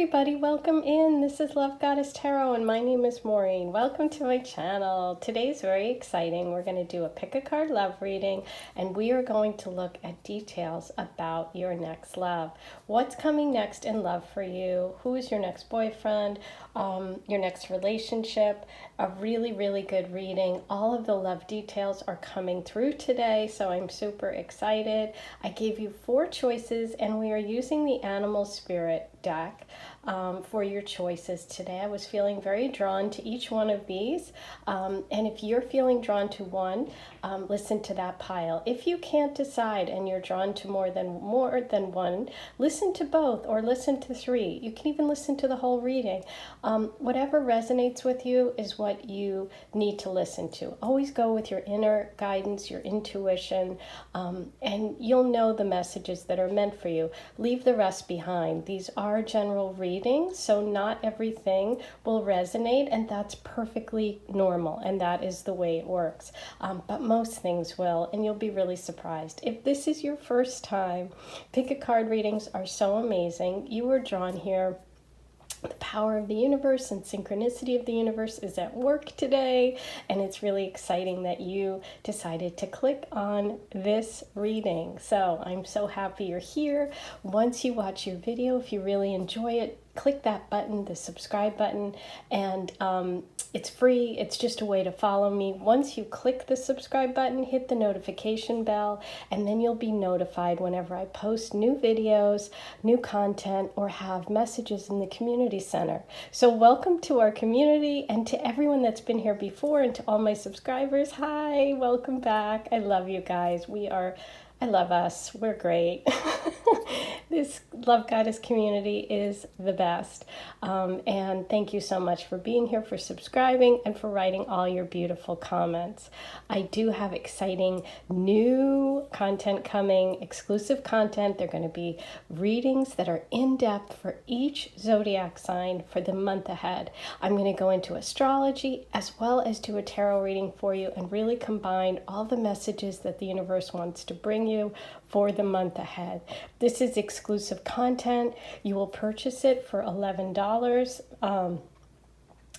everybody, welcome in. This is Love Goddess Tarot and my name is Maureen. Welcome to my channel. Today's very exciting. We're going to do a pick a card love reading and we are going to look at details about your next love. What's coming next in love for you? Who is your next boyfriend? Your next relationship? A really, really good reading. All of the love details are coming through today, so I'm super excited. I gave you 4 choices and we are using the Animal Spirit deck for your choices today. I was feeling very drawn to each one of these, and if you're feeling drawn to one, listen to that pile. If you can't decide and you're drawn to more than one, listen to both or listen to 3. You can even listen to the whole reading. Whatever resonates with you is what you need to listen to. Always go with your inner guidance, your intuition, and you'll know the messages that are meant for you. Leave the rest behind. These are general readings, so not everything will resonate, and that's perfectly normal, and that is the way it works. But most things will, and you'll be really surprised. If this is your first time, pick a card readings are so amazing. You were drawn here. The power of the universe and synchronicity of the universe is at work today, and it's really exciting that you decided to click on this reading. So I'm so happy you're here. Once you watch your video, if you really enjoy it, click that button, the subscribe button, and it's free. It's just a way to follow me. Once you click the subscribe button, hit the notification bell, and then you'll be notified whenever I post new videos, new content, or have messages in the community center. So welcome to our community, and to everyone that's been here before, and to all my subscribers, hi, welcome back. I love you guys. I love us. We're great. This Love Goddess community is the best. And thank you so much for being here, for subscribing, and for writing all your beautiful comments. I do have exciting new content coming, exclusive content. They're going to be readings that are in-depth for each zodiac sign for the month ahead. I'm going to go into astrology as well as do a tarot reading for you and really combine all the messages that the universe wants to bring you for the month ahead. This is exclusive content. You will purchase it for $11.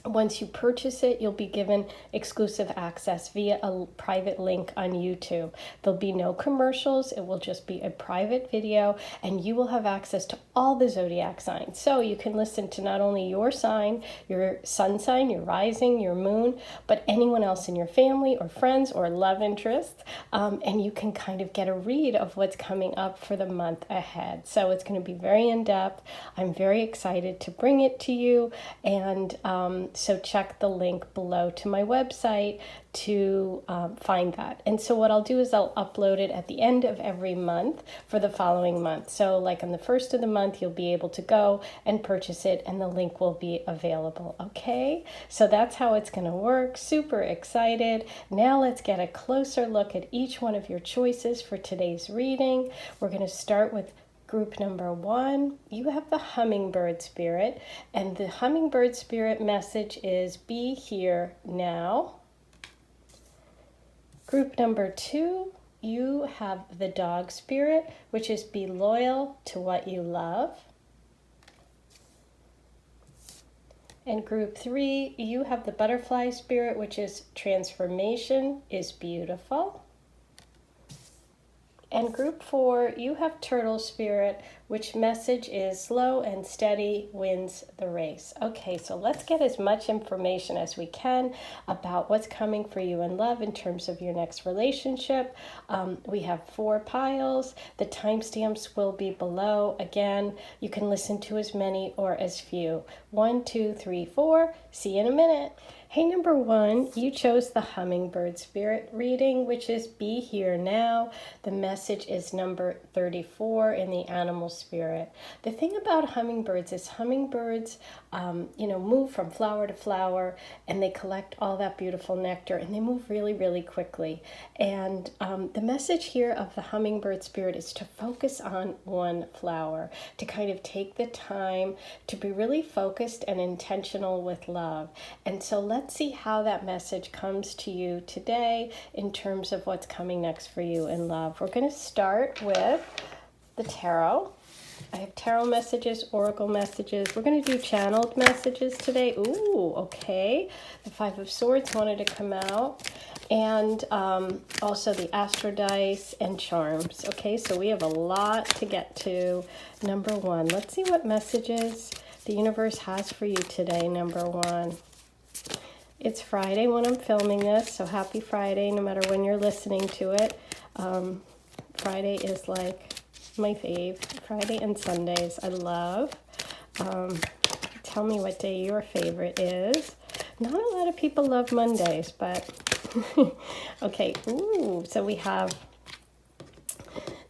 Once you purchase it, you'll be given exclusive access via a private link on YouTube. There'll be no commercials. It will just be a private video, and you will have access to all the zodiac signs. So you can listen to not only your sign, your sun sign, your rising, your moon, but anyone else in your family or friends or love interests. And you can kind of get a read of what's coming up for the month ahead. So it's going to be very in-depth. I'm very excited to bring it to you, and so check the link below to my website to find that. And so what I'll do is I'll upload it at the end of every month for the following month. So like on the first of the month, you'll be able to go and purchase it and the link will be available. Okay, so that's how it's going to work. Super excited. Now let's get a closer look at each one of your choices for today's reading. We're going to start with group number 1. You have the hummingbird spirit, and the hummingbird spirit message is be here now. Group number 2, you have the dog spirit, which is be loyal to what you love. And group 3, you have the butterfly spirit, which is transformation is beautiful. And group 4, you have turtle spirit, which message is slow and steady wins the race. Okay, so let's get as much information as we can about what's coming for you in love in terms of your next relationship. We have 4 piles. The timestamps will be below. Again, you can listen to as many or as few. 1, 2, 3, 4. See you in a minute. Hey, number 1, you chose the hummingbird spirit reading, which is be here now. The message is number 34 in the animal spirit. The thing about hummingbirds is hummingbirds, move from flower to flower, and they collect all that beautiful nectar, and they move really, really quickly. And the message here of the hummingbird spirit is to focus on one flower, to kind of take the time to be really focused and intentional with love. And so let's see how that message comes to you today in terms of what's coming next for you in love. We're going to start with the tarot. I have tarot messages, oracle messages. We're going to do channeled messages today. Ooh, okay. The Five of Swords wanted to come out. And also the Astro Dice and Charms. Okay, so we have a lot to get to. Number one, let's see what messages the universe has for you today, number one. It's Friday when I'm filming this, so happy Friday, no matter when you're listening to it. Friday is like my fave. Friday and Sundays I love. Tell me what day your favorite is. Not a lot of people love Mondays, but okay. Ooh, so we have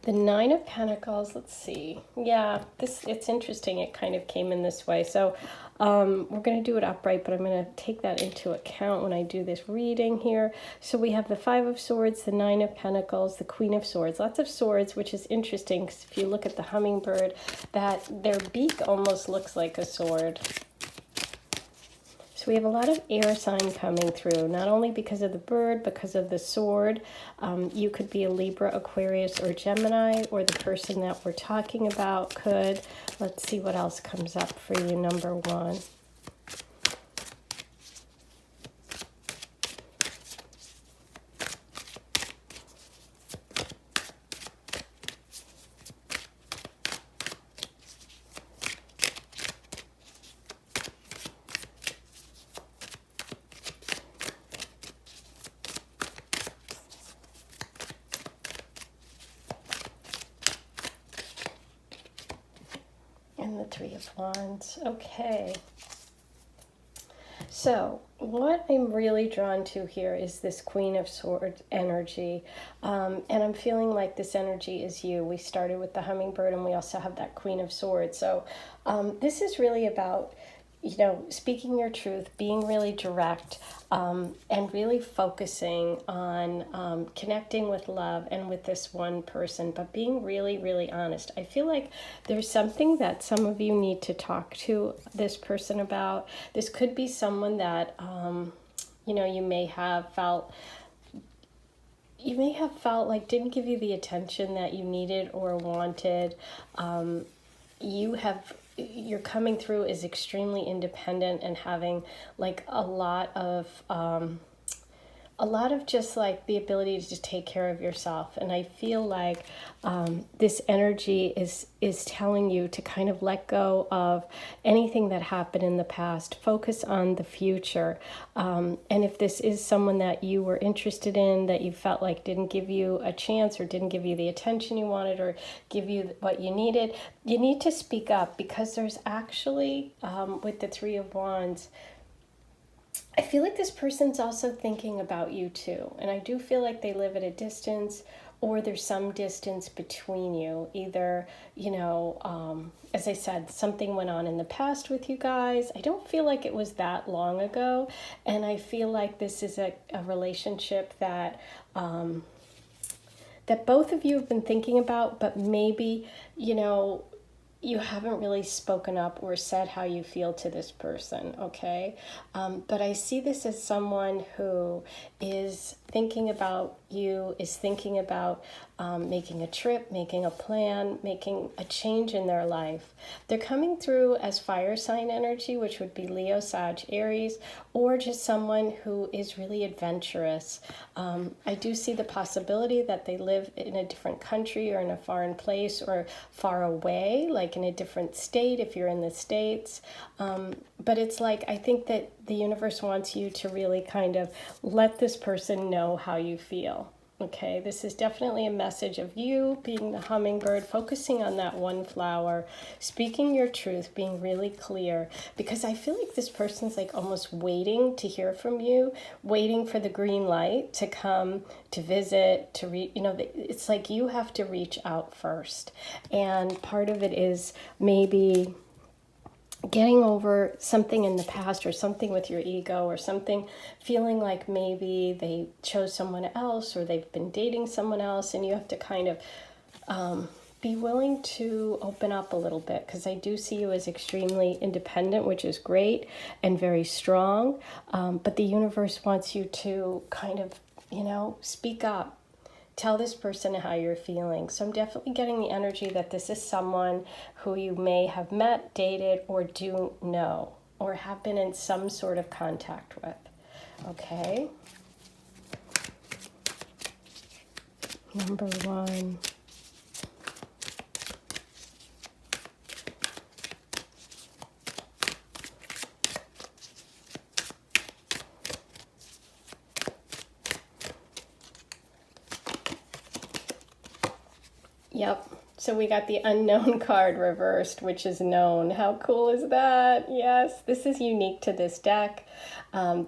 the Nine of Pentacles. Let's see. Yeah, it's interesting. It kind of came in this way. So we're going to do it upright, but I'm going to take that into account when I do this reading here. So we have the Five of Swords, the Nine of Pentacles, the Queen of Swords. Lots of swords, which is interesting because if you look at the hummingbird, that their beak almost looks like a sword. So we have a lot of air sign coming through, not only because of the bird, because of the sword. You could be a Libra, Aquarius, or Gemini, or the person that we're talking about could. Let's see what else comes up for you, number one. And the Three of Wands. Okay. So what I'm really drawn to here is this Queen of Swords energy. And I'm feeling like this energy is you. We started with the hummingbird and we also have that Queen of Swords. So this is really about, you know, speaking your truth, being really direct, and really focusing on connecting with love and with this one person, but being really, really honest. I feel like there's something that some of you need to talk to this person about. This could be someone that, you know, you may have felt like didn't give you the attention that you needed or wanted. You're coming through as extremely independent and having like a lot of just like the ability to take care of yourself. And I feel like this energy is telling you to kind of let go of anything that happened in the past, focus on the future. And if this is someone that you were interested in, that you felt like didn't give you a chance or didn't give you the attention you wanted or give you what you needed, you need to speak up, because there's actually, with the Three of Wands, I feel like this person's also thinking about you too. And I do feel like they live at a distance, or there's some distance between you. Either, you know, as I said, something went on in the past with you guys. I don't feel like it was that long ago. And I feel like this is a relationship that, that both of you have been thinking about, but maybe, you know, you haven't really spoken up or said how you feel to this person, okay? But I see this as someone who is thinking about you, is thinking about making a trip, making a plan, making a change in their life. They're coming through as fire sign energy, which would be Leo, Sag, Aries, or just someone who is really adventurous. I do see the possibility that they live in a different country or in a foreign place or far away, like in a different state if you're in the States. But it's like, I think that the universe wants you to really kind of let this person know how you feel. Okay, this is definitely a message of you being the hummingbird, focusing on that one flower, speaking your truth, being really clear, because I feel like this person's like almost waiting to hear from you, waiting for the green light to come, to visit, to you know, it's like you have to reach out first. And part of it is maybe getting over something in the past, or something with your ego, or something, feeling like maybe they chose someone else or they've been dating someone else, and you have to kind of be willing to open up a little bit, because I do see you as extremely independent, which is great and very strong, but the universe wants you to kind of, you know, speak up. tell this person how you're feeling. So I'm definitely getting the energy that this is someone who you may have met, dated, or do know, or have been in some sort of contact with. Okay. Number 1. Yep. So we got the unknown card reversed, which is known. How cool is that? Yes, this is unique to this deck.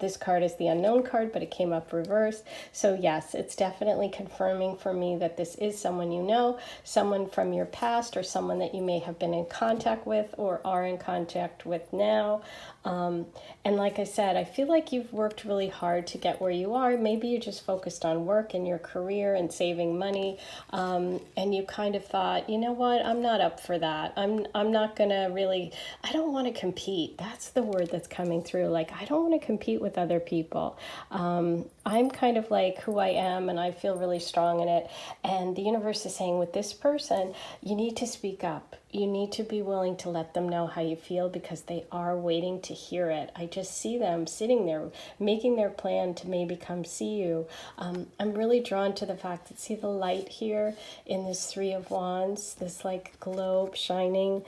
This card is the unknown card, but it came up reversed. So yes, it's definitely confirming for me that this is someone you know, someone from your past, or someone that you may have been in contact with or are in contact with now. And like I said, I feel like you've worked really hard to get where you are. Maybe you just focused on work and your career and saving money, and you kind of thought, you know what, I'm not up for that. I'm not gonna really, I don't want to compete. That's the word that's coming through. Like, I don't want to compete with other people. I'm kind of like who I am, and I feel really strong in it. And the universe is saying, with this person, you need to speak up. You need to be willing to let them know how you feel, because they are waiting to hear it. I just see them sitting there making their plan to maybe come see you. I'm really drawn to the fact that, see the light here in this 3 of Wands, this like globe shining.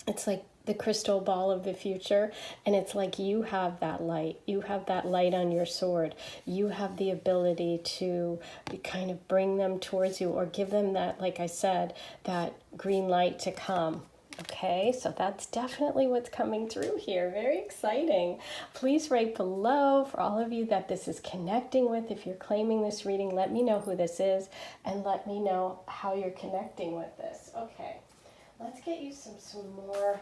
It's like the crystal ball of the future, and it's like you have that light. You have that light on your sword. You have the ability to kind of bring them towards you, or give them that, like I said, that green light to come. Okay, so that's definitely what's coming through here. Very exciting. Please write below for all of you that this is connecting with. If you're claiming this reading, let me know who this is, and let me know how you're connecting with this. Okay, let's get you some more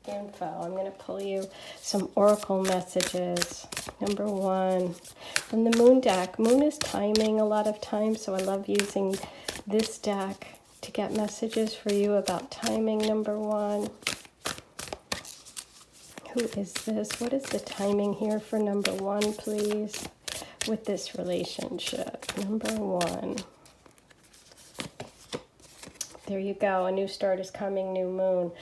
info. I'm going to pull you some oracle messages. Number 1, from the Moon deck. Moon is timing a lot of times, so I love using this deck to get messages for you about timing. Number 1. Who is this? What is the timing here for number 1, please, with this relationship? Number 1. There you go. A new start is coming, new moon.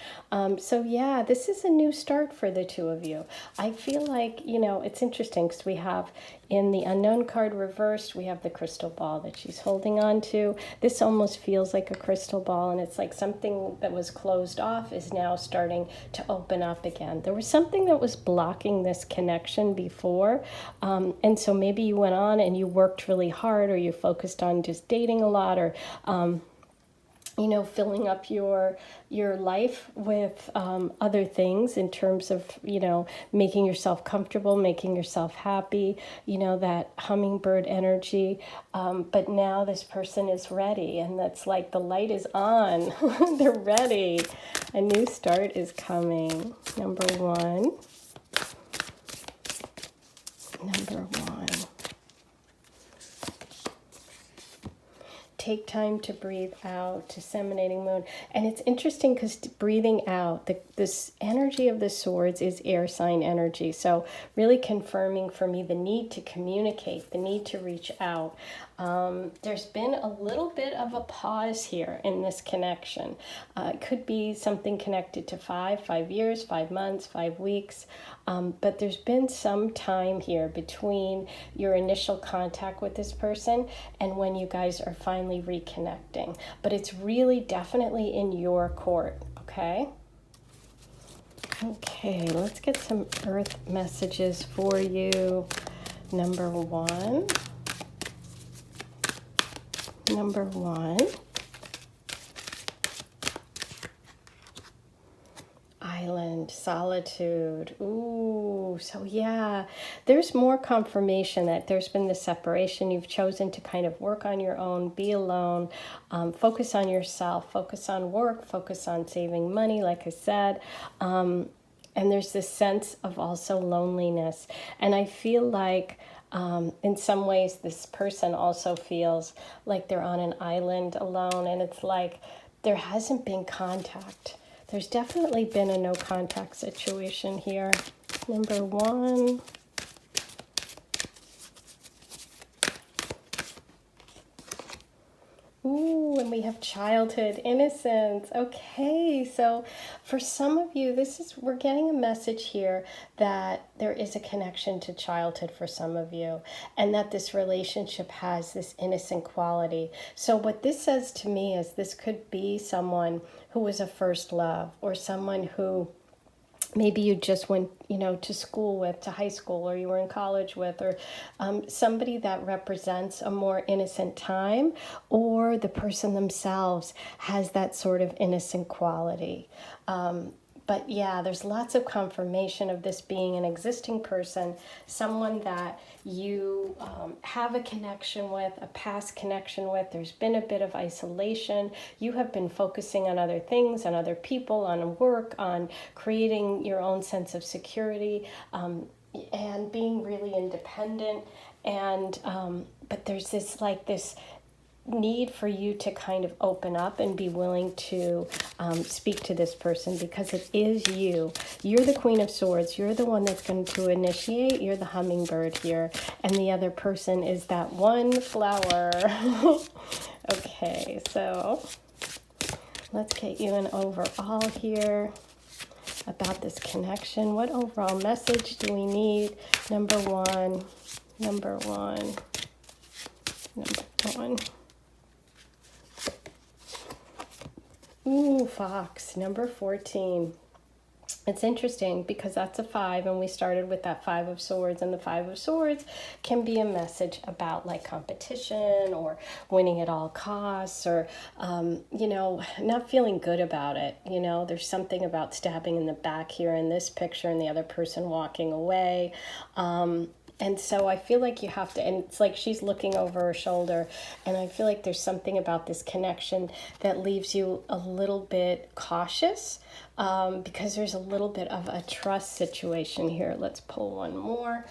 So yeah, this is a new start for the two of you. I feel like, you know, it's interesting because we have in the unknown card reversed, we have the crystal ball that she's holding on to. This almost feels like a crystal ball, and it's like something that was closed off is now starting to open up again. There was something that was blocking this connection before, and so maybe you went on and you worked really hard, or you focused on just dating a lot, or you know, filling up your life with other things in terms of, you know, making yourself comfortable, making yourself happy, you know, that hummingbird energy. But now this person is ready, and that's like the light is on. They're ready. A new start is coming. Number 1. Number 1. Take time to breathe out, disseminating moon. And it's interesting because breathing out, this energy of the swords is air sign energy. So really confirming for me the need to communicate, the need to reach out. There's been a little bit of a pause here in this connection. It could be something connected to 5 years, 5 months, 5 weeks. But there's been some time here between your initial contact with this person and when you guys are finally reconnecting. But it's really definitely in your court, okay? Okay, let's get some earth messages for you. Number 1. Number 1. Island, solitude. Ooh, so yeah, there's more confirmation that there's been this separation. You've chosen to kind of work on your own, be alone, focus on yourself, focus on work, focus on saving money, like I said. And there's this sense of also loneliness. And I feel like in some ways, this person also feels like they're on an island alone, and it's like there hasn't been contact. There's definitely been a no contact situation here. Number 1. Ooh, and we have childhood innocence. Okay, so for some of you, we're getting a message here that there is a connection to childhood for some of you, and that this relationship has this innocent quality. So what this says to me is this could be someone who was a first love, or someone who maybe you just went, to school with, to high school, or you were in college with, or somebody that represents a more innocent time, or the person themselves has that sort of innocent quality. But yeah, there's lots of confirmation of this being an existing person, someone that you have a connection with, a past connection with. There's been a bit of isolation. You have been focusing on other things, on other people, on work, on creating your own sense of security, and being really independent. And but there's this need for you to kind of open up and be willing to speak to this person, because it is you. You're the Queen of Swords. You're the one that's going to initiate. You're the hummingbird here. And the other person is that one flower. Okay, so let's get you an overall here about this connection. What overall message do we need? Number one. Ooh, Fox, number 14. It's interesting because that's a 5, and we started with that 5 of Swords, and the 5 of Swords can be a message about competition or winning at all costs, or, not feeling good about it. There's something about stabbing in the back here in this picture and the other person walking away. And so I feel like you have to, and it's like she's looking over her shoulder, and I feel like there's something about this connection that leaves you a little bit cautious, because there's a little bit of a trust situation here. Let's pull one more.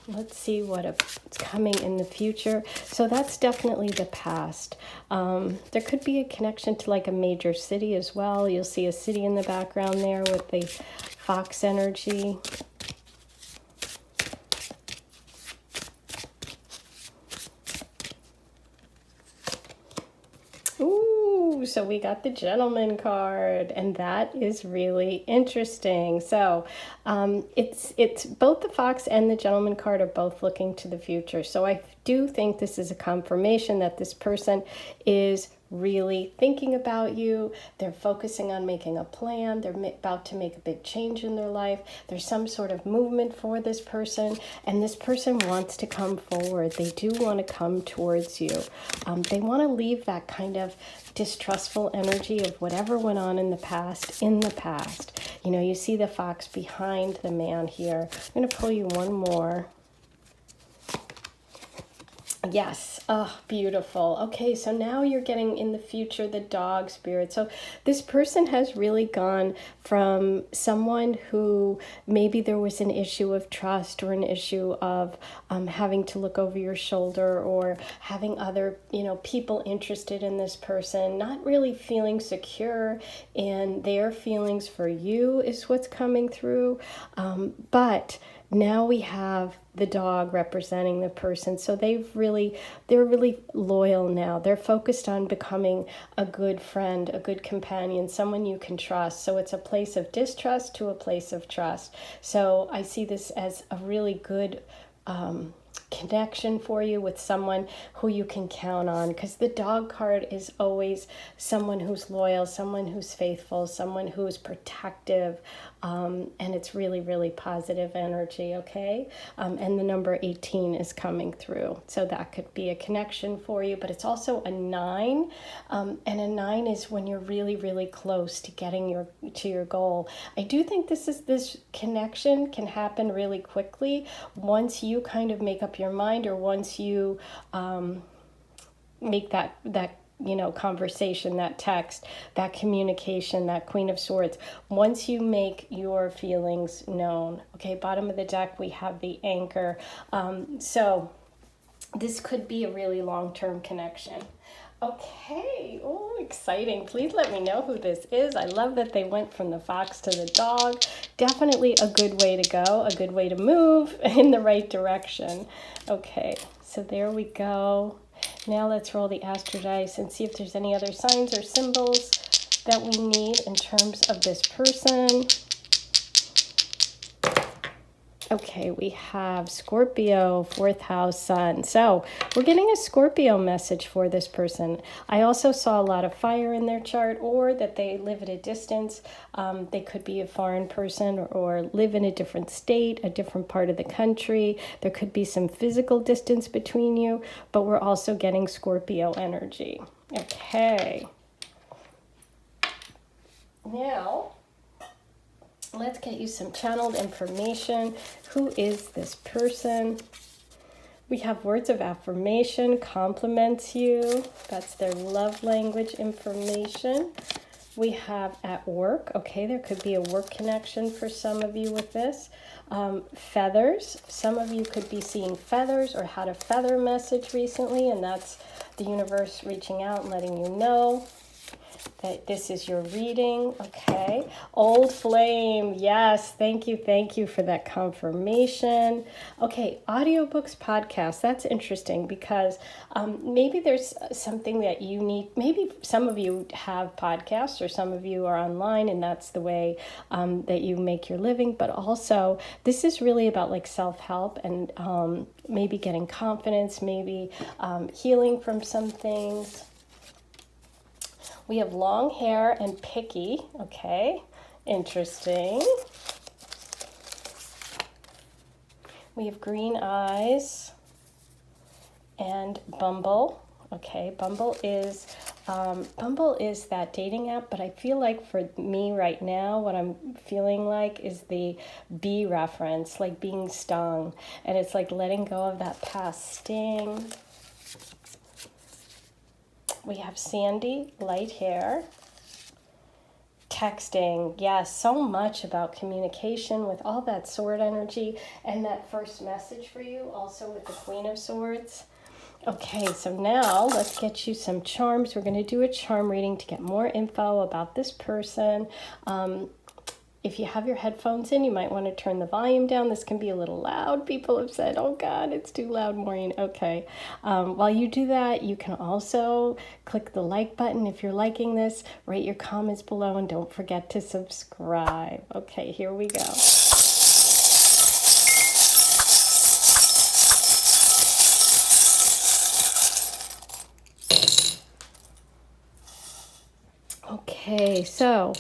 Let's see what's coming in the future. So that's definitely the past. There could be a connection to a major city as well. You'll see a city in the background there with the fox energy. So we got the Gentleman card, and that is really interesting. So it's both the Fox and the Gentleman card are both looking to the future. So I do think this is a confirmation that this person is really thinking about you. They're focusing on making a plan. They're about to make a big change in their life. There's some sort of movement for this person, and this person wants to come forward. They do want to come towards you. They want to leave that kind of distrustful energy of whatever went on in the past. You see the fox behind the man here. I'm going to pull you one more. Yes. Oh, beautiful. Okay, so now you're getting in the future the dog spirit. So this person has really gone from someone who maybe there was an issue of trust, or an issue of having to look over your shoulder, or having other people interested in this person, not really feeling secure in their feelings for you is what's coming through. But now we have the dog representing the person. So they're really loyal now. They're focused on becoming a good friend, a good companion, someone you can trust. So it's a place of distrust to a place of trust. So I see this as a really good connection for you with someone who you can count on, because the dog card is always someone who's loyal, someone who's faithful, someone who's protective, and it's really, really positive energy, okay? And the number 18 is coming through, so that could be a connection for you, but it's also a 9, and a 9 is when you're really, really close to getting to your goal. I do think this connection can happen really quickly once you kind of make up your mind, or once you make that conversation, that text, that communication, that Queen of Swords, once you make your feelings known. Okay, bottom of the deck, we have the Anchor. So this could be a really long-term connection. Okay, oh, exciting. Please let me know who this is. I love that they went from the fox to the dog. Definitely a good way to go, a good way to move in the right direction. Okay, so there we go. Now let's roll the astro dice and see if there's any other signs or symbols that we need in terms of this person. Okay, we have Scorpio, 4th house sun. So we're getting a Scorpio message for this person. I also saw a lot of fire in their chart, or that they live at a distance. They could be a foreign person or live in a different state, a different part of the country. There could be some physical distance between you, but we're also getting Scorpio energy. Okay. Now, let's get you some channeled information. Who is this person? We have words of affirmation, compliments you. That's their love language information. We have at work. Okay, there could be a work connection for some of you with this. Feathers. Some of you could be seeing feathers or had a feather message recently, and that's the universe reaching out and letting you know that this is your reading. Okay. Old flame. Yes. Thank you for that confirmation. Okay. Audiobooks, podcasts. That's interesting because maybe there's something that you need. Maybe some of you have podcasts or some of you are online and that's the way that you make your living. But also this is really about like self-help and maybe getting confidence, maybe healing from some things. We have long hair and picky. Okay, interesting. We have green eyes and Bumble. Okay, Bumble is that dating app, but I feel like for me right now, what I'm feeling like is the bee reference, like being stung, and it's like letting go of that past sting. We have Sandy, light hair. Texting, yes, so much about communication with all that sword energy and that first message for you, also with the Queen of Swords. Okay, so now let's get you some charms. We're going to do a charm reading to get more info about this person. If you have your headphones in, you might want to turn the volume down. This can be a little loud. People have said, oh God, it's too loud, Maureen. Okay. While you do that, you can also click the like button if you're liking this. Write your comments below and don't forget to subscribe. Okay, here we go. Okay, so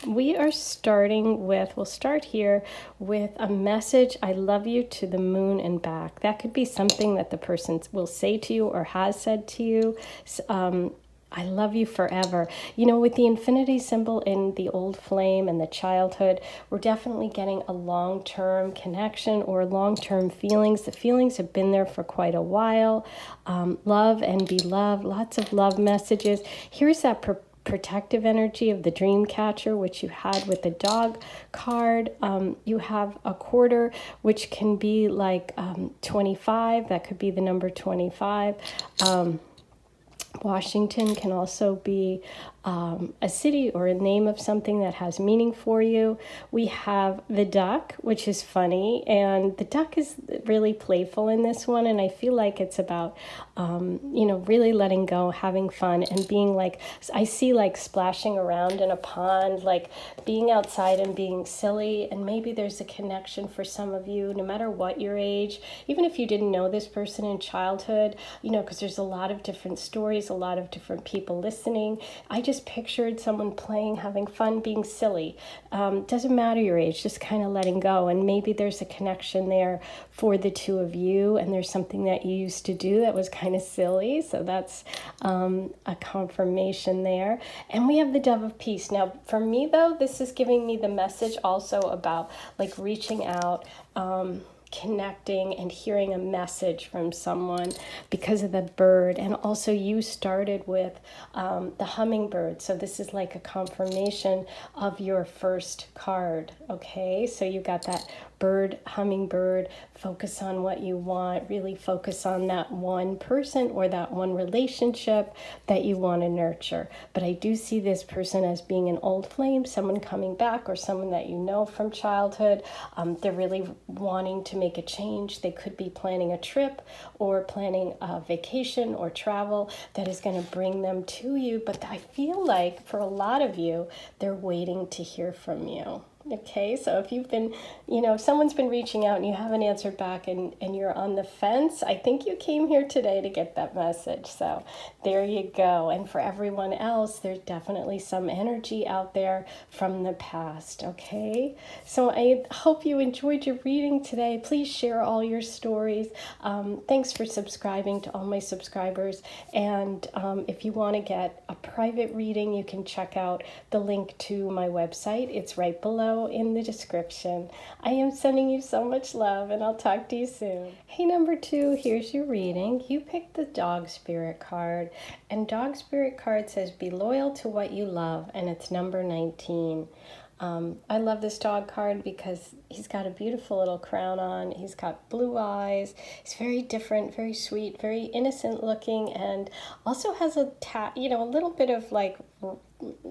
we are starting with, we'll start here with a message, I love you to the moon and back. That could be something that the person will say to you or has said to you. I love you forever. You know, with the infinity symbol in the old flame and the childhood, we're definitely getting a long-term connection or long-term feelings. The feelings have been there for quite a while. Love and be loved, lots of love messages. Here's that protective energy of the dream catcher, which you had with the dog card. You have a quarter, which can be like 25. That could be the number 25. Washington can also be a city or a name of something that has meaning for you. We have the duck, which is funny, and the duck is really playful in this one, and I feel like it's about, you know, really letting go, having fun, and being like, I see like splashing around in a pond, like being outside and being silly, and maybe there's a connection for some of you, no matter what your age, even if you didn't know this person in childhood, you know, because there's a lot of different stories, a lot of different people listening. I just pictured someone playing, having fun, being silly. Doesn't matter your age, just kind of letting go. And maybe there's a connection there for the two of you, and there's something that you used to do that was kind of silly. So that's a confirmation there. And we have the Dove of Peace. Now, for me, though, this is giving me the message also about like reaching out, connecting and hearing a message from someone because of the bird. And also you started with the hummingbird, so this is like a confirmation of your first card. Okay, so you got that bird, hummingbird, focus on what you want, really focus on that one person or that one relationship that you want to nurture. But I do see this person as being an old flame, someone coming back, or someone that you know from childhood. They're really wanting to make a change. They could be planning a trip or planning a vacation or travel that is going to bring them to you. But I feel like for a lot of you, they're waiting to hear from you. Okay, so if you've been, if someone's been reaching out and you haven't answered back and you're on the fence, I think you came here today to get that message. So there you go. And for everyone else, there's definitely some energy out there from the past. Okay, so I hope you enjoyed your reading today. Please share all your stories. Thanks for subscribing to all my subscribers. And if you want to get a private reading, you can check out the link to my website. It's right below in the description. I am sending you so much love, and I'll talk to you soon. Hey, number 2, here's your reading. You picked the Dog Spirit card, and Dog Spirit card says be loyal to what you love, and it's number 19. I love this dog card because he's got a beautiful little crown on. He's got blue eyes. He's very different, very sweet, very innocent looking, and also has a little bit of like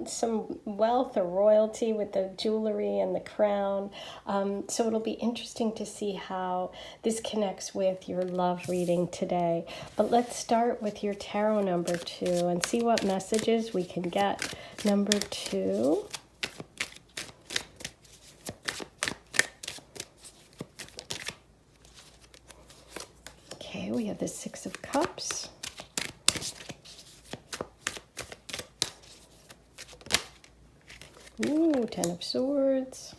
some wealth or royalty with the jewelry and the crown. So it'll be interesting to see how this connects with your love reading today. But let's start with your tarot number 2 and see what messages we can get. Number 2. Okay, we have the 6 of Cups. Ooh, 10 of Swords.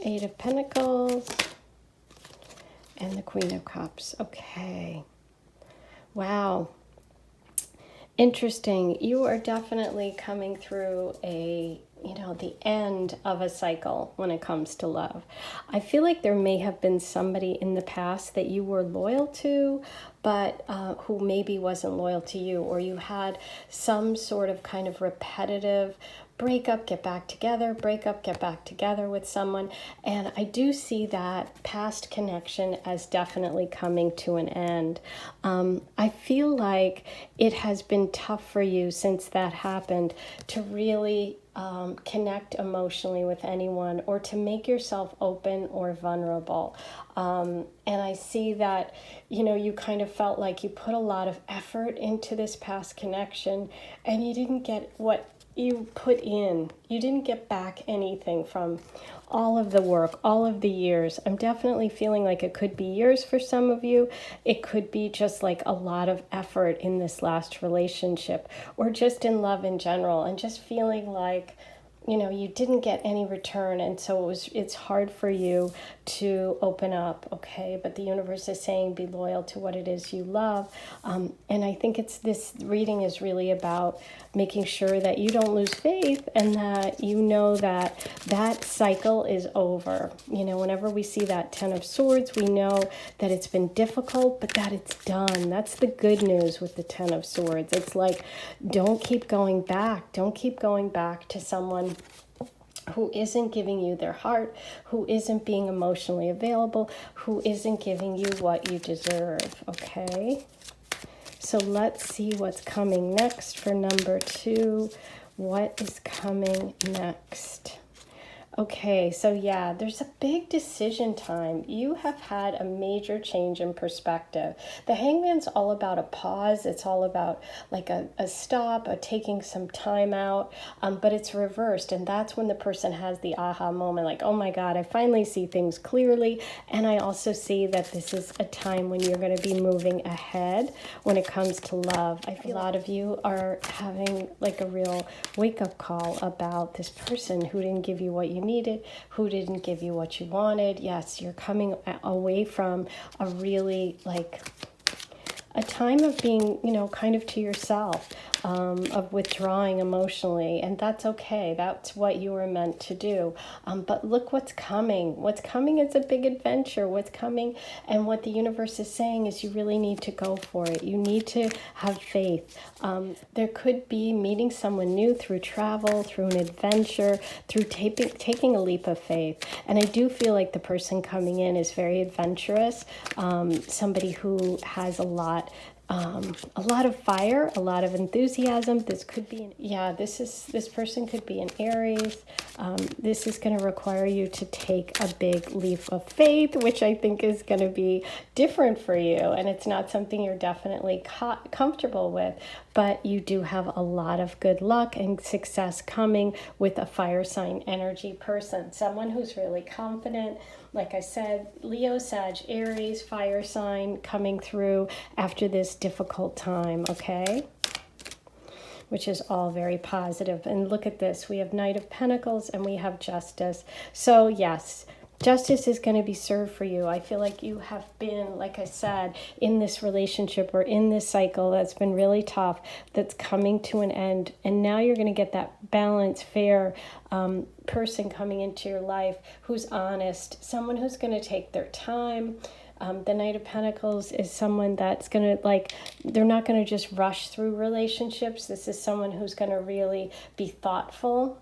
Eight of Pentacles and the Queen of Cups. Okay. Wow. Interesting. You are definitely coming through the end of a cycle when it comes to love. I feel like there may have been somebody in the past that you were loyal to, but who maybe wasn't loyal to you, or you had some sort of kind of repetitive break up, get back together, break up, get back together with someone. And I do see that past connection as definitely coming to an end. I feel like it has been tough for you since that happened to really connect emotionally with anyone, or to make yourself open or vulnerable. And I see that, you kind of felt like you put a lot of effort into this past connection and you didn't get what you put in. You didn't get back anything from all of the work, all of the years. I'm definitely feeling like it could be years for some of you. It could be just like a lot of effort in this last relationship, or just in love in general, and just feeling like you didn't get any return, and so it's hard for you to open up. Okay, but the universe is saying be loyal to what it is you love, and I think this reading is really about making sure that you don't lose faith, and that that cycle is over. Whenever we see that 10 of Swords, we know that it's been difficult, but that it's done. That's the good news with the 10 of Swords. It's like, don't keep going back. Don't keep going back to someone who isn't giving you their heart, who isn't being emotionally available, who isn't giving you what you deserve. Okay? So let's see what's coming next for number 2. What is coming next? Okay, so yeah, there's a big decision time. You have had a major change in perspective. The Hangman's all about a pause. It's all about like a stop, taking some time out, but it's reversed. And that's when the person has the aha moment, like, oh my God, I finally see things clearly. And I also see that this is a time when you're going to be moving ahead when it comes to love. I feel a lot of you are having like a real wake-up call about this person who didn't give you what you needed, who didn't give you what you wanted. Yes, you're coming away from a really like a time of being, kind of to yourself, of withdrawing emotionally, and that's okay. That's what you were meant to do. But look what's coming. What's coming is a big adventure. What's coming, and what the universe is saying is you really need to go for it. You need to have faith. There could be meeting someone new through travel, through an adventure, through taking a leap of faith. And I do feel like the person coming in is very adventurous, somebody who has a lot of fire, a lot of enthusiasm. This could be, this person could be an Aries. This is going to require you to take a big leap of faith, which I think is going to be different for you. And it's not something you're definitely comfortable with, but you do have a lot of good luck and success coming with a fire sign energy person, someone who's really confident. Like I said, Leo, Sag, Aries, fire sign coming through after this difficult time, okay? Which is all very positive. And look at this. We have Knight of Pentacles and we have Justice. So yes, justice is going to be served for you. I feel like you have been, like I said, in this relationship or in this cycle that's been really tough, that's coming to an end. And now you're going to get that balanced, fair person coming into your life who's honest, someone who's going to take their time. The Knight of Pentacles is someone that's going to, they're not going to just rush through relationships. This is someone who's going to really be thoughtful.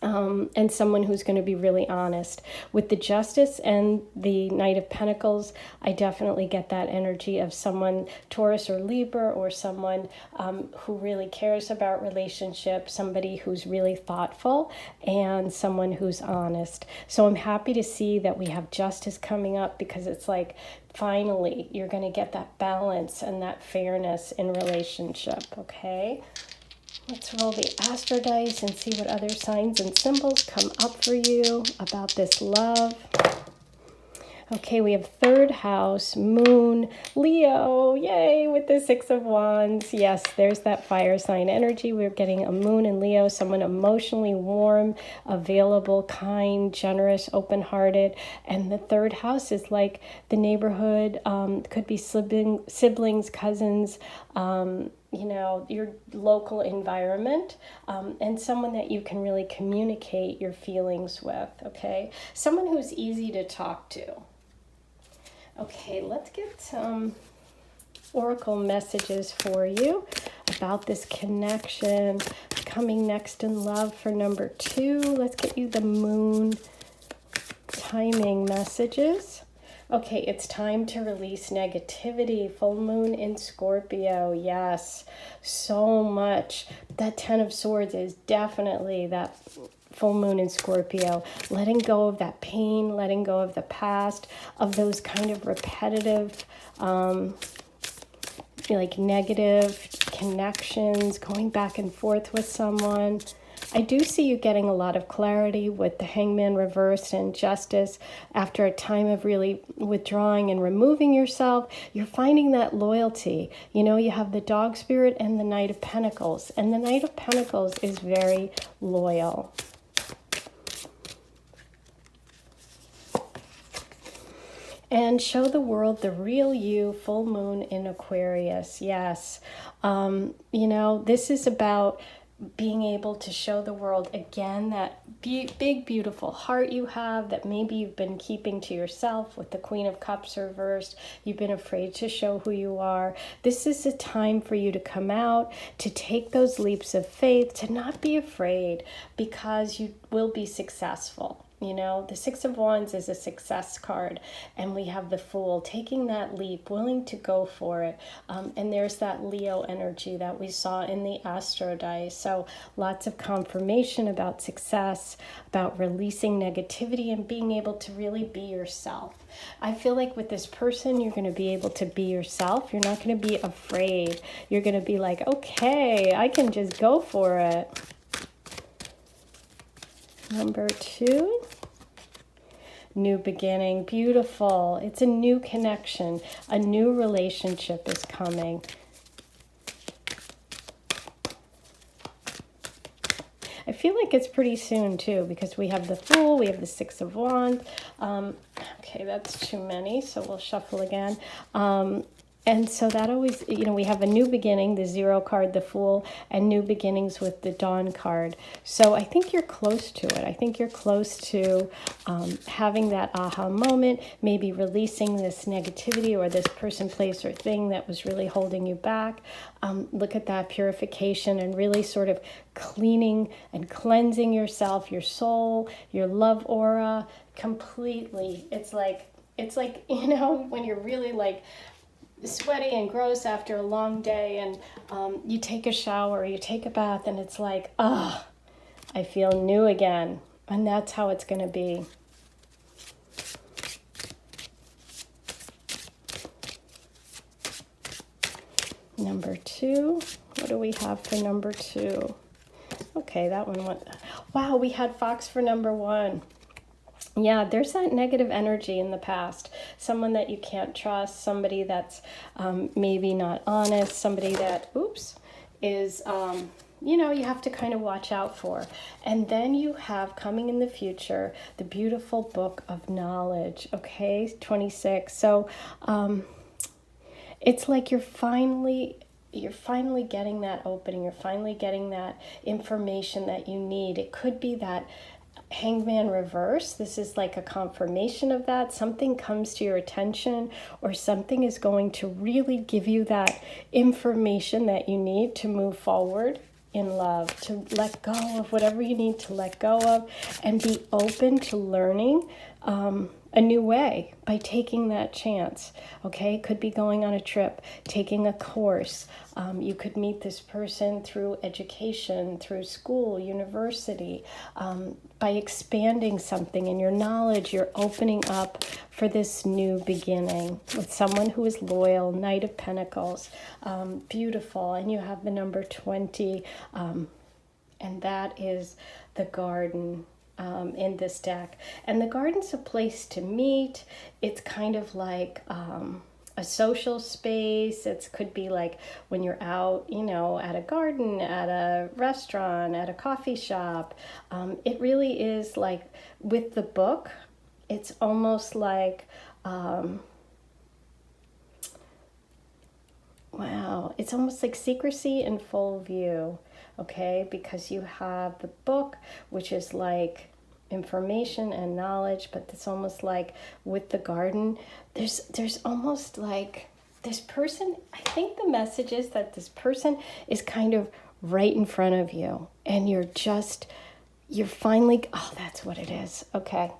And someone who's going to be really honest. With the Justice and the Knight of Pentacles, I definitely get that energy of someone, Taurus or Libra, or someone who really cares about relationships, somebody who's really thoughtful, and someone who's honest. So I'm happy to see that we have Justice coming up, because it's like, finally, you're going to get that balance and that fairness in relationship, okay? Let's roll the Astro dice and see what other signs and symbols come up for you about this love. Okay, we have third house, Moon, Leo, yay, with the Six of Wands. Yes, there's that fire sign energy. We're getting a Moon in Leo, someone emotionally warm, available, kind, generous, open-hearted. And the third house is like the neighborhood, could be siblings, cousins, your local environment, and someone that you can really communicate your feelings with, okay? Someone who's easy to talk to. Okay, let's get some oracle messages for you about this connection coming next in love for number 2. Let's get you the Moon timing messages. Okay, it's time to release negativity. Full moon in Scorpio. Yes, so much. That Ten of Swords is definitely that full moon in Scorpio. Letting go of that pain, letting go of the past, of those kind of repetitive, negative connections, going back and forth with someone. I do see you getting a lot of clarity with the Hangman reversed and Justice. After a time of really withdrawing and removing yourself, you're finding that loyalty. You have the Dog Spirit and the Knight of Pentacles. And the Knight of Pentacles is very loyal. And show the world the real you, full moon in Aquarius. Yes. This is about being able to show the world again that big, beautiful heart you have that maybe you've been keeping to yourself with the Queen of Cups reversed. You've been afraid to show who you are. This is a time for you to come out, to take those leaps of faith, to not be afraid, because you will be successful. The Six of Wands is a success card, and we have the Fool taking that leap, willing to go for it. And there's that Leo energy that we saw in the Astro dice. So lots of confirmation about success, about releasing negativity and being able to really be yourself. I feel like with this person, you're going to be able to be yourself. You're not going to be afraid. You're going to be like, okay, I can just go for it. Number 2, new beginning, beautiful. It's a new connection, a new relationship is coming. I feel like it's pretty soon too, because we have the Fool, we have the Six of Wands. Okay, that's too many, so we'll shuffle again. And so that always, we have a new beginning, the 0 card, the Fool, and new beginnings with the Dawn card. So I think you're close to it. I think you're close to having that aha moment, maybe releasing this negativity or this person, place, or thing that was really holding you back. Look at that purification and really sort of cleaning and cleansing yourself, your soul, your love aura completely. It's like, when you're really like sweaty and gross after a long day, and you take a shower, you take a bath, and it's like, oh, I feel new again. And that's how it's going to be. Number 2. What do we have for number 2? Okay, that one went. Wow, we had Fox for number 1. Yeah, there's that negative energy in the past. Someone that you can't trust, somebody that's maybe not honest, somebody that, is, you have to kind of watch out for. And then you have coming in the future, the beautiful book of knowledge, okay, 26. So it's like you're finally getting that opening. You're finally getting that information that you need. It could be that Hangman reverse. This is like a confirmation of that. Something comes to your attention, or something is going to really give you that information that you need to move forward in love, to let go of whatever you need to let go of, and be open to learning a new way by taking that chance. Okay, could be going on a trip, taking a course. You could meet this person through education, through school, university. By expanding something in your knowledge, you're opening up for this new beginning with someone who is loyal. Knight of Pentacles, beautiful. And you have the number 20, and that is the Garden. In this deck, and the garden's a place to meet. It's kind of like a social space. It could be like when you're out, at a garden, at a restaurant, at a coffee shop. It really is like, with the book, it's almost like wow, it's almost like secrecy in full view. Okay, because you have the book, which is like information and knowledge, but it's almost like with the garden, there's almost like this person. I think the message is that this person is kind of right in front of you, and you're finally, that's what it is. Okay,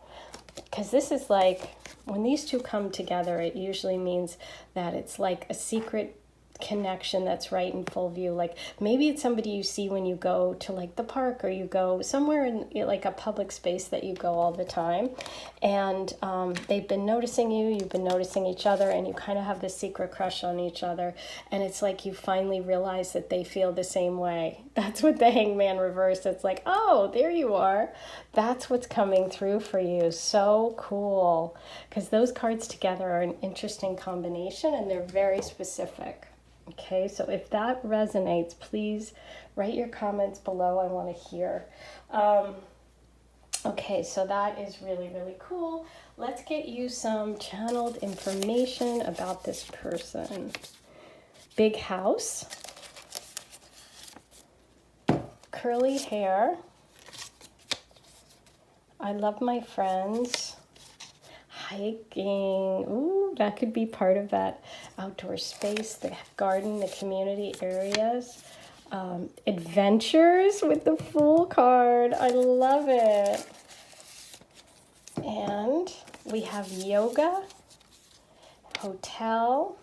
because this is like, when these two come together, it usually means that it's like a secret connection that's right in full view. Like maybe it's somebody you see when you go to like the park, or you go somewhere in like a public space that you go all the time, and they've been noticing you, you've been noticing each other, and you kind of have this secret crush on each other, and it's like you finally realize that they feel the same way. That's what the Hangman reverse, it's like, oh, there you are. That's what's coming through for you. So cool, because those cards together are an interesting combination, and they're very specific. Okay, so if that resonates, please write your comments below. I want to hear. Okay, so that is really, really cool. Let's get you some channeled information about this person. Big house. Curly hair. I love my friends. Hiking. Ooh, that could be part of that outdoor space, the garden, the community areas. Adventures with the Fool card. I love it. And we have yoga, hotel.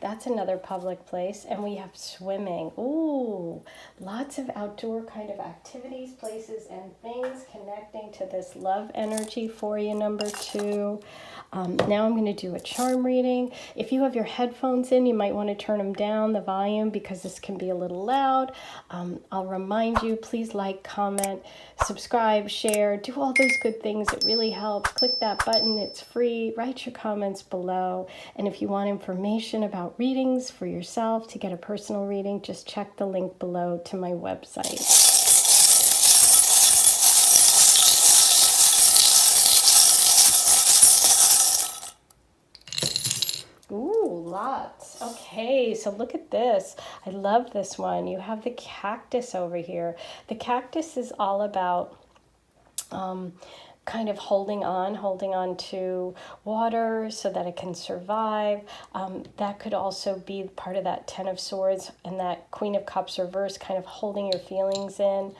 That's another public place. And we have swimming. Ooh, lots of outdoor kind of activities, places, and things connecting to this love energy for you, number 2. Now I'm going to do a charm reading. If you have your headphones in, you might want to turn them down, the volume, because this can be a little loud. I'll remind you, please like, comment, subscribe, share, do all those good things. It really helps. Click that button. It's free. Write your comments below. And if you want information about readings for yourself, to get a personal reading, just check the link below to my website. lots. Okay, so look at this. I love this one. You have the cactus over here. The cactus is all about kind of holding on to water so that it can survive. That could also be part of that Ten of Swords and that Queen of Cups reverse, kind of holding your feelings in.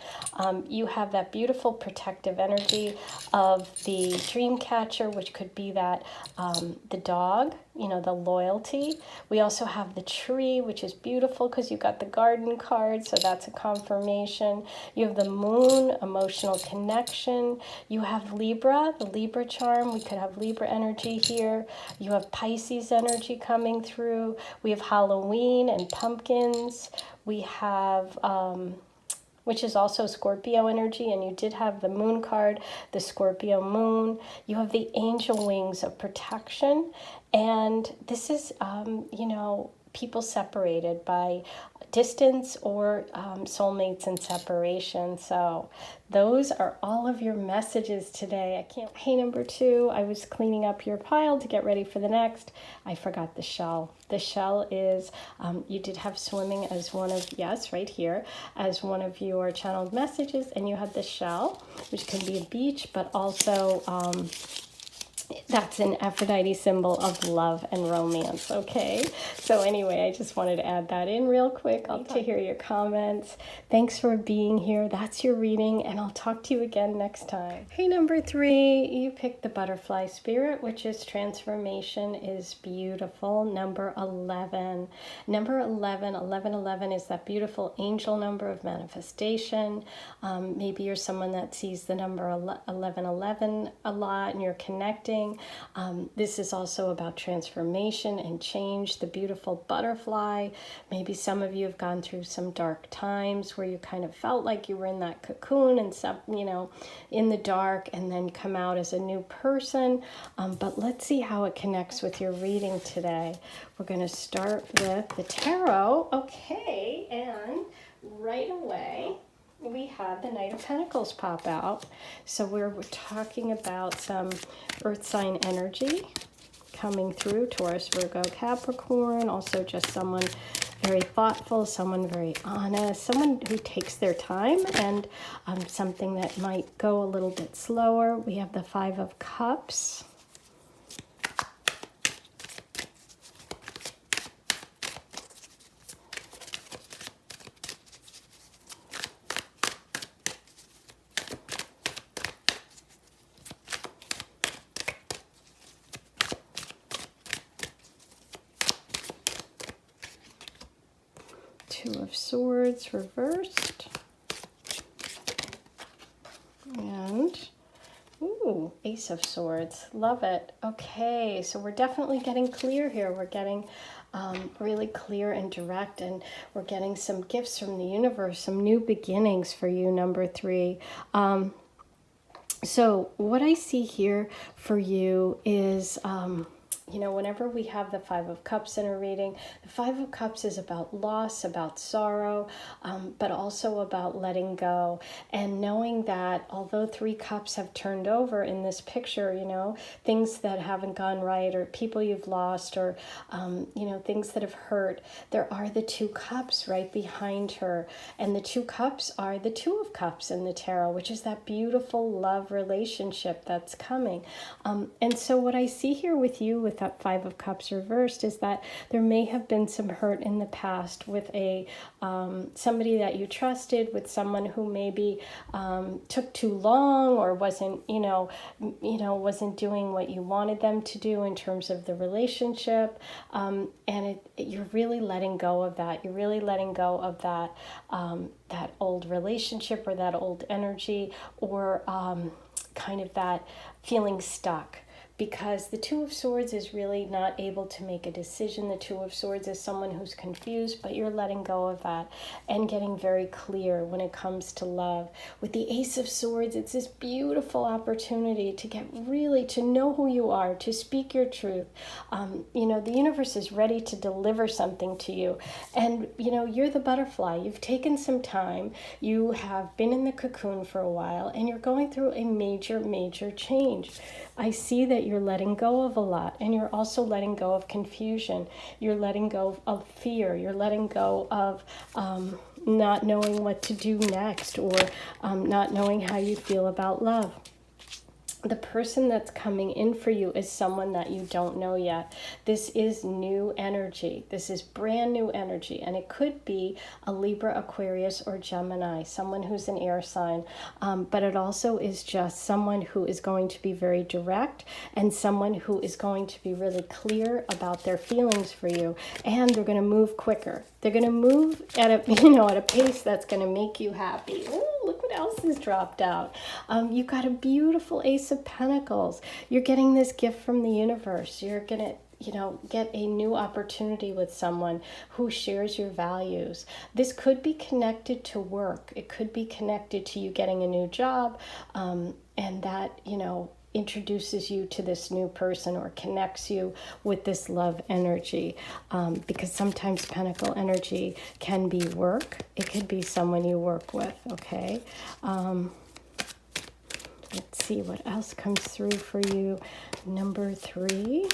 You have that beautiful protective energy of the dream catcher, which could be that the dog, you know, the loyalty. We also have the tree, which is beautiful because you got the garden card, so that's a confirmation. You have the moon, emotional connection. You have Libra, the Libra charm. We could have Libra energy here. You have Pisces energy coming through. We have Halloween and pumpkins. We have which is also Scorpio energy, and you did have the moon card, the Scorpio moon. You have the angel wings of protection, and this is, you know, people separated by distance or soulmates and separation. So those are all of your messages today. I can't. Hey, number 2, I was cleaning up your pile to get ready for the next. I forgot the shell. The shell is, you did have swimming as one of, yes, right here, as one of your channeled messages, and you had the shell, which can be a beach, but also that's an Aphrodite symbol of love and romance, okay? So anyway, I just wanted to add that in real quick. I'll to hear your comments. Thanks for being here. That's your reading, and I'll talk to you again next time. Hey, number 3, you picked the butterfly spirit, which is transformation is beautiful. Number 11. Number 11, 11 is that beautiful angel number of manifestation. Maybe you're someone that sees the number 1111 a lot, and you're connecting. This is also about transformation and change, the beautiful butterfly. Maybe some of you have gone through some dark times where you kind of felt like you were in that cocoon and some, you know, in the dark, and then come out as a new person. But let's see how it connects with your reading today. We're going to start with the tarot. Okay, and right away we had the Knight of Pentacles pop out. So we're talking about some earth sign energy coming through, Taurus, Virgo, Capricorn. Also just someone very thoughtful, someone very honest, someone who takes their time, and something that might go a little bit slower. We have the Five of Cups. Two of Swords reversed, and ooh, Ace of Swords. Love it. Okay, so we're definitely getting clear here. We're getting really clear and direct, and we're getting some gifts from the universe, some new beginnings for you, number 3. So what I see here for you is you know, whenever we have the Five of Cups in a reading, the Five of Cups is about loss, about sorrow, but also about letting go and knowing that although 3 cups have turned over in this picture, you know, things that haven't gone right, or people you've lost, or, you know, things that have hurt, there are the 2 cups right behind her. And the 2 cups are the Two of Cups in the tarot, which is that beautiful love relationship that's coming. And so what I see here with you with that Five of Cups reversed is that there may have been some hurt in the past with a somebody that you trusted, with someone who maybe took too long, or wasn't, wasn't doing what you wanted them to do in terms of the relationship. And you're really letting go of that. You're really letting go of that that old relationship, or that old energy, or kind of that feeling stuck. Because the Two of Swords is really not able to make a decision. The Two of Swords is someone who's confused, but you're letting go of that and getting very clear when it comes to love. With the Ace of Swords, it's this beautiful opportunity to get really to know who you are, to speak your truth. The universe is ready to deliver something to you. And, you're the butterfly. You've taken some time. You have been in the cocoon for a while, and you're going through a major, major change. I see that you're letting go of a lot, and you're also letting go of confusion. You're letting go of fear. You're letting go of not knowing what to do next, or not knowing how you feel about love. The person that's coming in for you is someone that you don't know yet. This is new energy. This is brand new energy. And it could be a Libra, Aquarius, or Gemini, someone who's an air sign. But it also is just someone who is going to be very direct, and someone who is going to be really clear about their feelings for you. And they're going to move quicker. They're going to move at a, at a pace that's going to make you happy. Ooh, look what else has dropped out. You've got a beautiful Ace of Pentacles. You're getting this gift from the universe. You're going to get a new opportunity with someone who shares your values. This could be connected to work. It could be connected to you getting a new job, and that, introduces you to this new person or connects you with this love energy, because sometimes pentacle energy can be work. It could be someone you work with, okay? Let's see what else comes through for you. Number 3.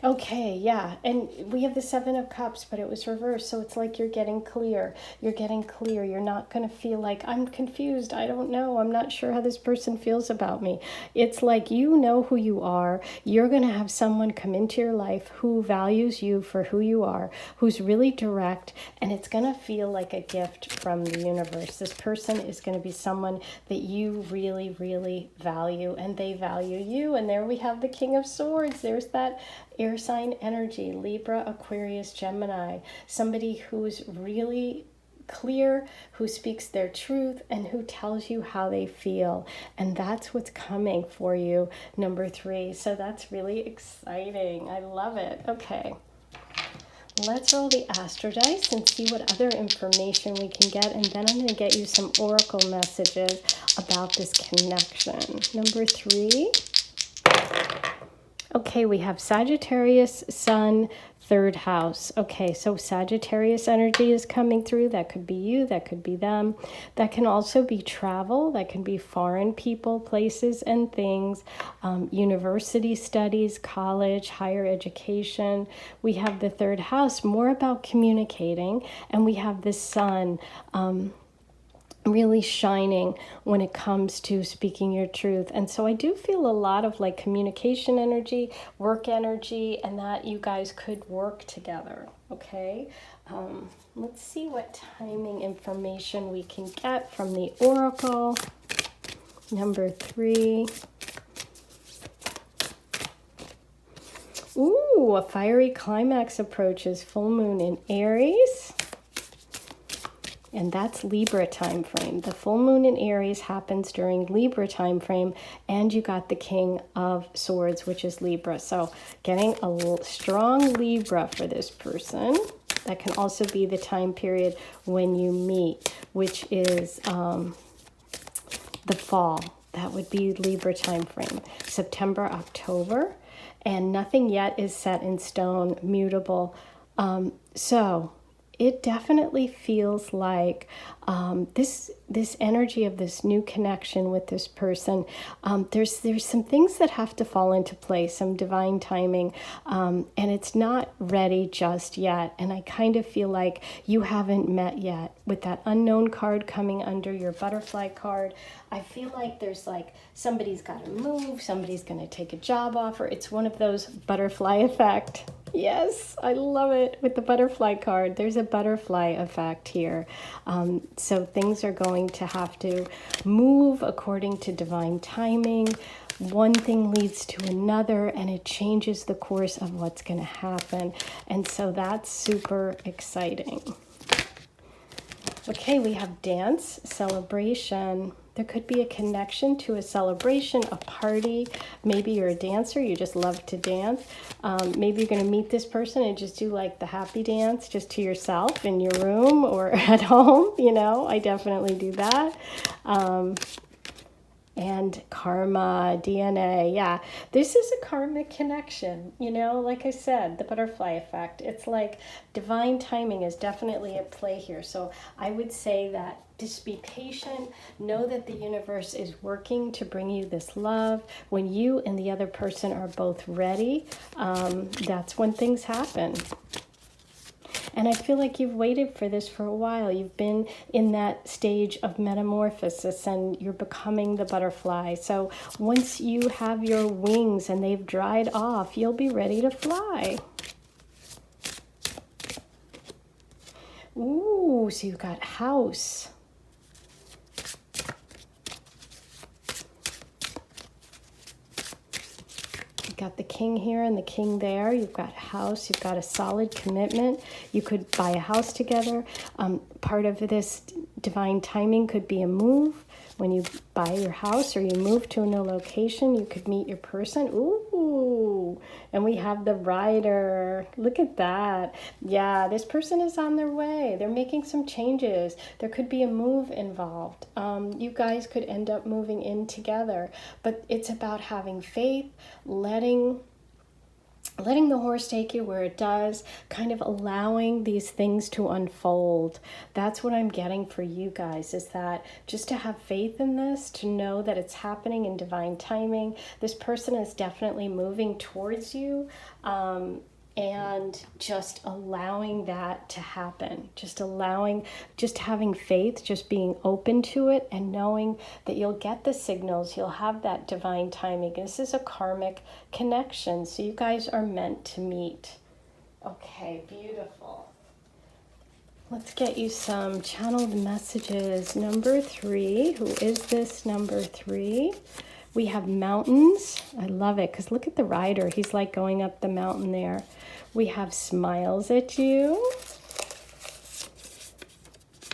Okay, yeah, and we have the 7 of Cups, but it was reversed, so it's like you're getting clear. You're getting clear. You're not going to feel like, I'm confused, I don't know, I'm not sure how this person feels about me. It's like you know who you are. You're going to have someone come into your life who values you for who you are, who's really direct, and it's going to feel like a gift from the universe. This person is going to be someone that you really, really value, and they value you. And there we have the King of Swords. There's that air sign energy, Libra, Aquarius, Gemini, somebody who's really clear, who speaks their truth, and who tells you how they feel. And that's what's coming for you, number 3. So that's really exciting. I love it. Okay. Let's roll the Astro Dice and see what other information we can get. And then I'm going to get you some oracle messages about this connection. Number 3. Okay, we have Sagittarius, Sun, 3rd house. Okay, so Sagittarius energy is coming through. That could be you, that could be them. That can also be travel. That can be foreign people, places, and things. University studies, college, higher education. We have the 3rd house, more about communicating. And we have the Sun, really shining when it comes to speaking your truth. And so I do feel a lot of like communication energy, work energy, and that you guys could work together. Okay, let's see what timing information we can get from the oracle. Number 3. Ooh, a fiery climax approaches, full moon in Aries. And that's Libra time frame. The full moon in Aries happens during Libra time frame, and you got the King of Swords, which is Libra. So getting a strong Libra for this person. That can also be the time period when you meet, which is the fall. That would be Libra time frame, September, October, and nothing yet is set in stone, mutable. So it definitely feels like this energy of this new connection with this person. There's some things that have to fall into place, some divine timing, and it's not ready just yet. And I kind of feel like you haven't met yet. With that unknown card coming under your butterfly card, I feel like there's like somebody's got to move, somebody's going to take a job offer. It's one of those butterfly effect. Yes, I love it with the butterfly card. There's a butterfly effect here. So things are going to have to move according to divine timing. One thing leads to another, and it changes the course of what's going to happen. And so that's super exciting. Okay, we have dance, celebration. There could be a connection to a celebration, a party. Maybe you're a dancer, you just love to dance. Maybe you're going to meet this person and just do like the happy dance just to yourself in your room or at home. You know, I definitely do that. And karma, DNA, yeah. This is a karmic connection, you know, like I said, the butterfly effect. It's like divine timing is definitely at play here. So I would say that just be patient. Know that the universe is working to bring you this love. When you and the other person are both ready, that's when things happen. And I feel like you've waited for this for a while. You've been in that stage of metamorphosis and you're becoming the butterfly. So once you have your wings and they've dried off, you'll be ready to fly. Ooh, so you've got house. Got the king here and the king there. You've got house. You've got a solid commitment. You could buy a house together. Part of this divine timing could be a move. When you buy your house or you move to a new location, you could meet your person. Ooh, and we have the rider. Look at that. Yeah, this person is on their way. They're making some changes. There could be a move involved. You guys could end up moving in together. But it's about having faith, letting the horse take you where it does, kind of allowing these things to unfold. That's what I'm getting for you guys, is that just to have faith in this, to know that it's happening in divine timing. This person is definitely moving towards you, and just allowing that to happen, just having faith, just being open to it and knowing that you'll get the signals, you'll have that divine timing. This is a karmic connection, so you guys are meant to meet. Okay, beautiful. Let's get you some channeled messages. Number 3, who is this number 3? We have mountains. I love it because look at the rider. He's like going up the mountain there. We have smiles at you.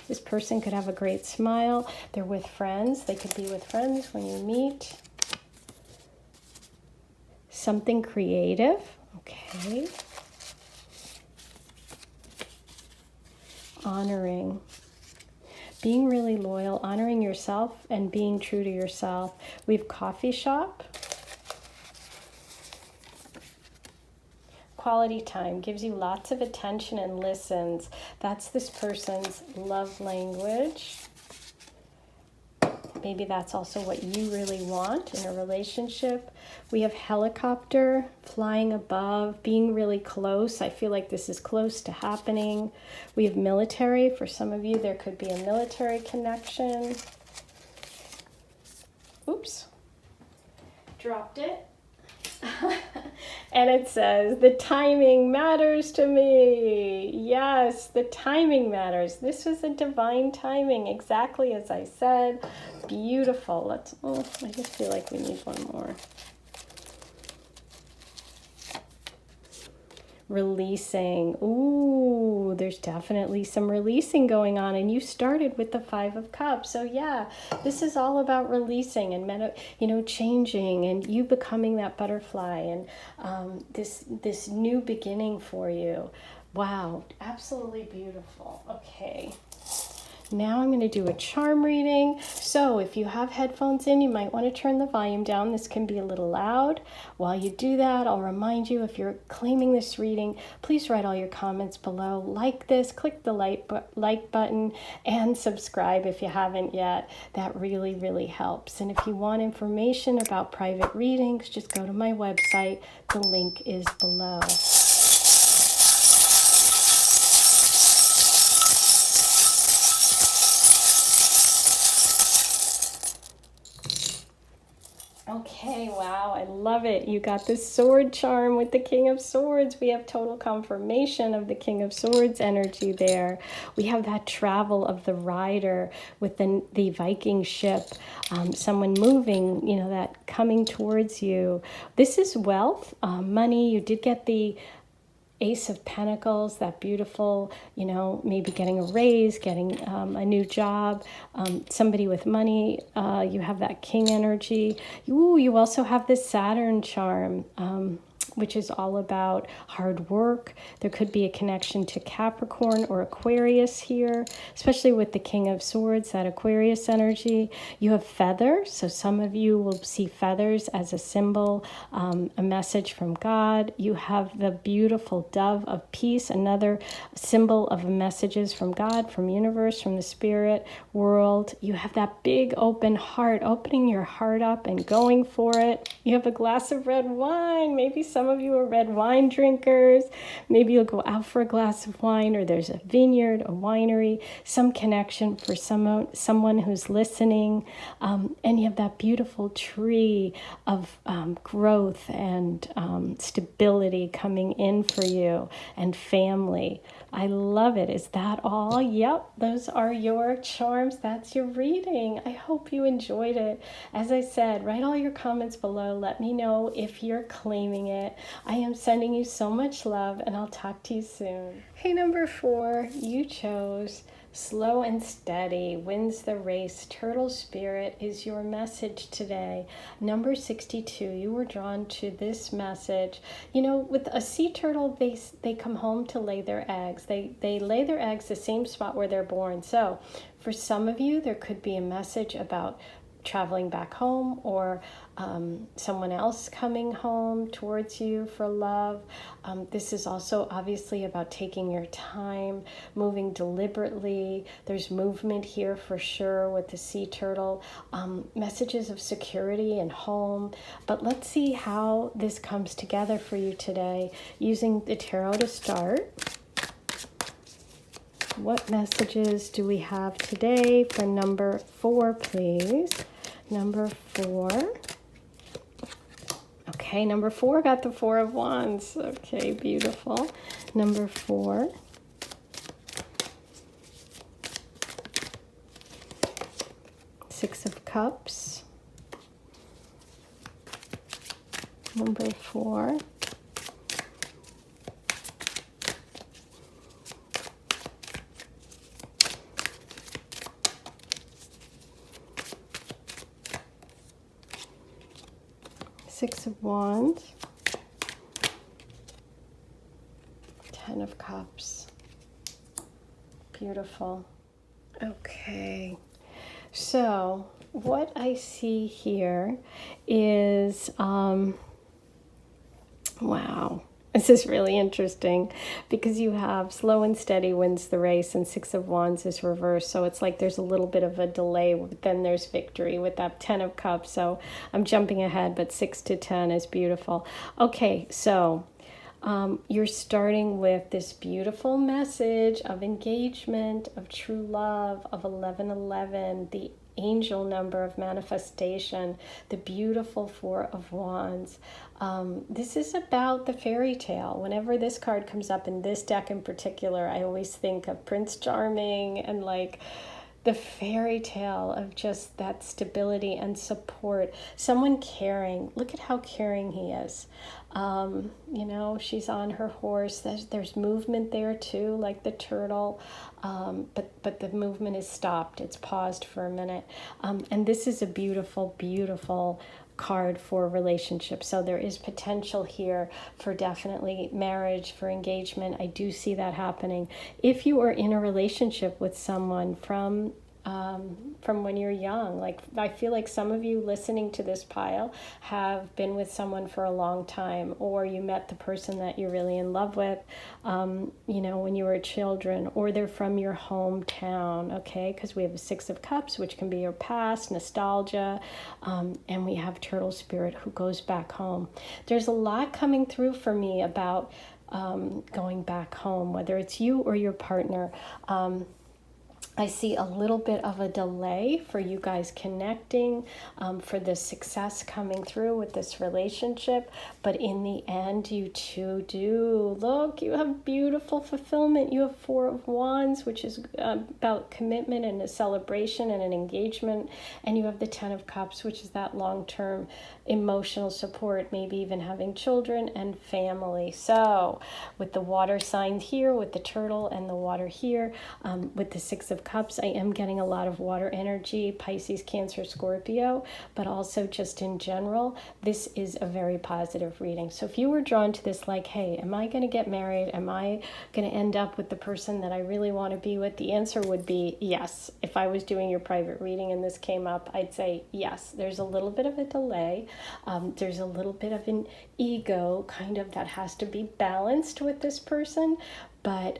This person could have a great smile. They're with friends. They could be with friends when you meet. Something creative. Okay. Honoring. Being really loyal, honoring yourself and being true to yourself. We have coffee shop. Quality time, gives you lots of attention and listens. That's this person's love language. Maybe that's also what you really want in a relationship. We have helicopter, flying above, being really close. I feel like this is close to happening. We have military. For some of you, there could be a military connection. Oops. Dropped it. And it says, the timing matters to me. Yes, the timing matters. This was a divine timing, exactly as I said. Beautiful. I just feel like we need one more. Releasing. Ooh, there's definitely some releasing going on, and you started with the 5 of Cups. So yeah, this is all about releasing and changing, and you becoming that butterfly, and this new beginning for you. Wow, absolutely beautiful. Okay. Now I'm going to do a charm reading. So if you have headphones in, you might want to turn the volume down. This can be a little loud. While you do that, I'll remind you, if you're claiming this reading, please write all your comments below. Like this, click the like button, and subscribe if you haven't yet. That really, really helps. And if you want information about private readings, just go to my website. The link is below. Okay, wow, I love it. You got this sword charm with the King of Swords. We have total confirmation of the King of Swords energy there. We have that travel of the rider with the Viking ship, someone moving, that coming towards you. This is wealth, money. You did get the Ace of Pentacles, that beautiful, maybe getting a raise, getting a new job, somebody with money. You have that King energy. You also have this Saturn charm, which is all about hard work. There could be a connection to Capricorn or Aquarius here, especially with the King of Swords, that Aquarius energy. You have feathers, so some of you will see feathers as a symbol, a message from God. You have the beautiful dove of peace, another symbol of messages from God, from universe, from the spirit world. You have that big open heart, opening your heart up and going for it. You have a glass of red wine. Maybe some of you are red wine drinkers. Maybe you'll go out for a glass of wine, or there's a vineyard, a winery, some connection for someone who's listening. And you have that beautiful tree of growth and stability coming in for you, and family. I love it. Is that all? Yep, those are your charms. That's your reading. I hope you enjoyed it. As I said, write all your comments below. Let me know if you're claiming it. I am sending you so much love, and I'll talk to you soon. Hey, number 4, you chose slow and steady wins the race. Turtle spirit is your message today. Number 62, you were drawn to this message. You know, with a sea turtle, they come home to lay their eggs. They lay their eggs the same spot where they're born. So for some of you, there could be a message about traveling back home, or someone else coming home towards you for love. This is also obviously about taking your time, moving deliberately. There's movement here for sure with the sea turtle. Messages of security and home. But let's see how this comes together for you today using the tarot to start. What messages do we have today for number 4, please? Number 4. Okay, number 4 got the 4 of Wands. Okay, beautiful. Number 4. Six of Cups. Number 4. Six of Wands, 10 of Cups. Beautiful. Okay, so what I see here is, wow. This is really interesting because you have slow and steady wins the race, and Six of Wands is reversed. So it's like there's a little bit of a delay, but then there's victory with that 10 of Cups. So I'm jumping ahead, but 6 to 10 is beautiful. Okay, so you're starting with this beautiful message of engagement, of true love, of 1111, the angel number of manifestation, the beautiful 4 of Wands. This is about the fairy tale. Whenever this card comes up in this deck in particular, I always think of Prince Charming and like the fairy tale of just that stability and support. Someone caring. Look at how caring he is. You know, she's on her horse. There's movement there too, like the turtle. But the movement is stopped. It's paused for a minute. And this is a beautiful, beautiful card for relationships. So there is potential here for definitely marriage, for engagement. I do see that happening. If you are in a relationship with someone from when you're young, like I feel like some of you listening to this pile have been with someone for a long time, or you met the person that you're really in love with, you know, when you were children, or they're from your hometown, okay? Because we have a 6 of Cups, which can be your past, nostalgia, and we have Turtle Spirit who goes back home. There's a lot coming through for me about going back home, whether it's you or your partner. I see a little bit of a delay for you guys connecting, for the success coming through with this relationship. But in the end, you two do. Look, you have beautiful fulfillment. You have 4 of Wands, which is about commitment and a celebration and an engagement. And you have the 10 of Cups, which is that long-term emotional support, maybe even having children and family. So with the water signs here, with the turtle and the water here, with the 6 of Cups, I am getting a lot of water energy, Pisces, Cancer, Scorpio, but also just in general, this is a very positive reading. So if you were drawn to this like, hey, am I going to get married? Am I going to end up with the person that I really want to be with? The answer would be yes. If I was doing your private reading and this came up, I'd say yes. There's a little bit of a delay. There's a little bit of an ego kind of that has to be balanced with this person, but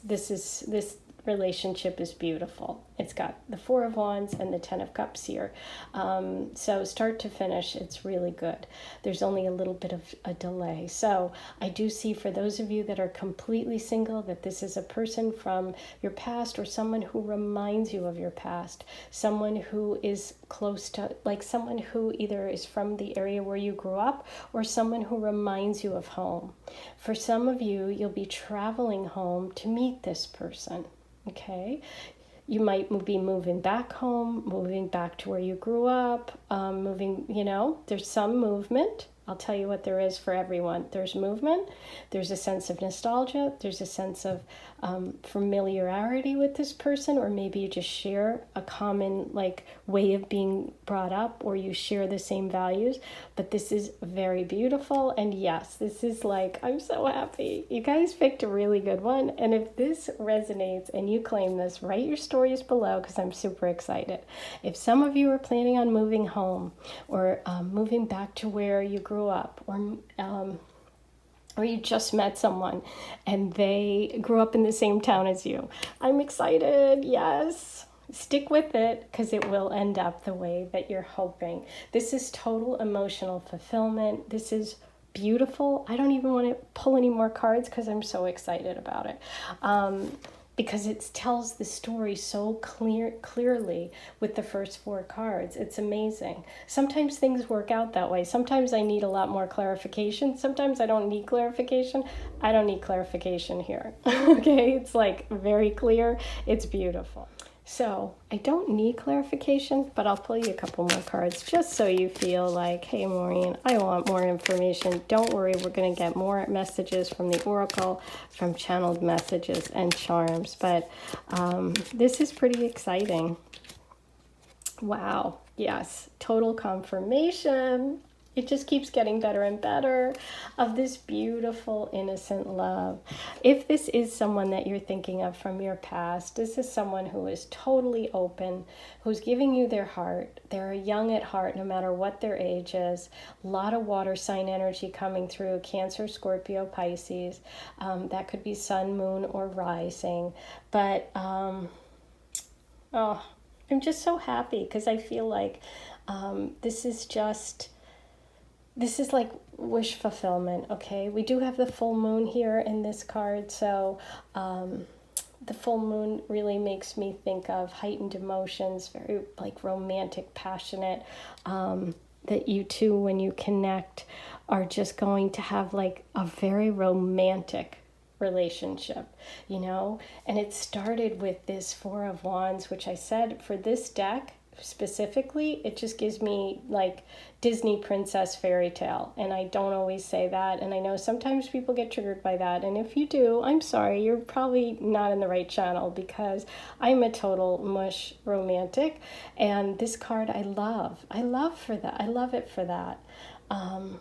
this relationship is beautiful. It's got the Four of Wands and the Ten of Cups here. So start to finish, it's really good. There's only a little bit of a delay. So I do see for those of you that are completely single that this is a person from your past or someone who reminds you of your past. Someone who is close to, like someone who either is from the area where you grew up or someone who reminds you of home. For some of you, you'll be traveling home to meet this person. Okay, you might be moving back home, moving back to where you grew up, moving, there's some movement. I'll tell you what there is for everyone. There's movement, there's a sense of nostalgia, there's a sense of familiarity with this person, or maybe you just share a common way of being brought up, or you share the same values. But this is very beautiful, and yes, this is I'm so happy. You guys picked a really good one, and if this resonates and you claim this, write your stories below because I'm super excited. If some of you are planning on moving home or moving back to where you grew up, or you just met someone and they grew up in the same town as you, I'm excited. Yes, stick with it because it will end up the way that you're hoping. This is total emotional fulfillment. This is beautiful. I don't even want to pull any more cards because I'm so excited about it. Because it tells the story so clearly with the first 4 cards. It's amazing. Sometimes things work out that way. Sometimes I need a lot more clarification. Sometimes I don't need clarification. I don't need clarification here. Okay, it's very clear. It's beautiful. So I don't need clarification, but I'll pull you a couple more cards just so you feel like, hey, Maureen, I want more information. Don't worry, we're going to get more messages from the Oracle, from channeled messages and charms. But this is pretty exciting. Wow. Yes. Total confirmation. It just keeps getting better and better of this beautiful, innocent love. If this is someone that you're thinking of from your past, this is someone who is totally open, who's giving you their heart. They're young at heart, no matter what their age is. A lot of water sign energy coming through, Cancer, Scorpio, Pisces. That could be sun, moon, or rising. But, I'm just so happy because I feel like this is like wish fulfillment, okay? We do have the full moon here in this card, so the full moon really makes me think of heightened emotions, very romantic, passionate, that you two, when you connect, are just going to have a very romantic relationship, And it started with this Four of Wands, which I said for this deck, specifically, it just gives me Disney princess fairy tale, and I don't always say that, and I know sometimes people get triggered by that, and if you do, I'm sorry, you're probably not in the right channel because I'm a total mush romantic, and this card I love for that. I love it for that. I'm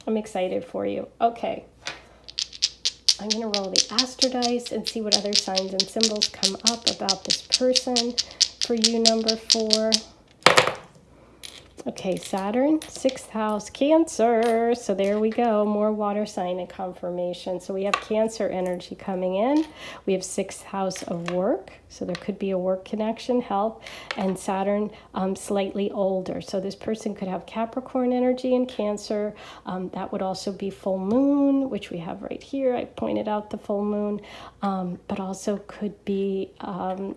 excited for you. Okay, I'm going to roll the Astro Dice and see what other signs and symbols come up about this person for you, number 4. Okay, Saturn, 6th house, Cancer. So there we go, more water sign and confirmation. So we have Cancer energy coming in. We have 6th house of work. So there could be a work connection, health, and Saturn slightly older. So this person could have Capricorn energy and Cancer. That would also be full moon, which we have right here. I pointed out the full moon, but also could be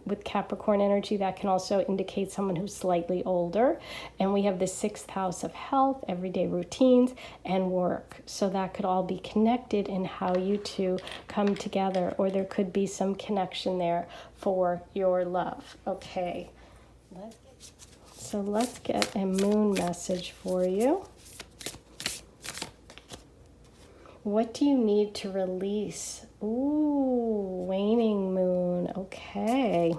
with Capricorn energy. That can also indicate someone who's slightly older. And we have the 6th house of health, everyday routines, and work. So that could all be connected in how you two come together, or there could be some connection there for your love. Okay, so let's get a moon message for you. What do you need to release? Ooh, waning moon. Okay.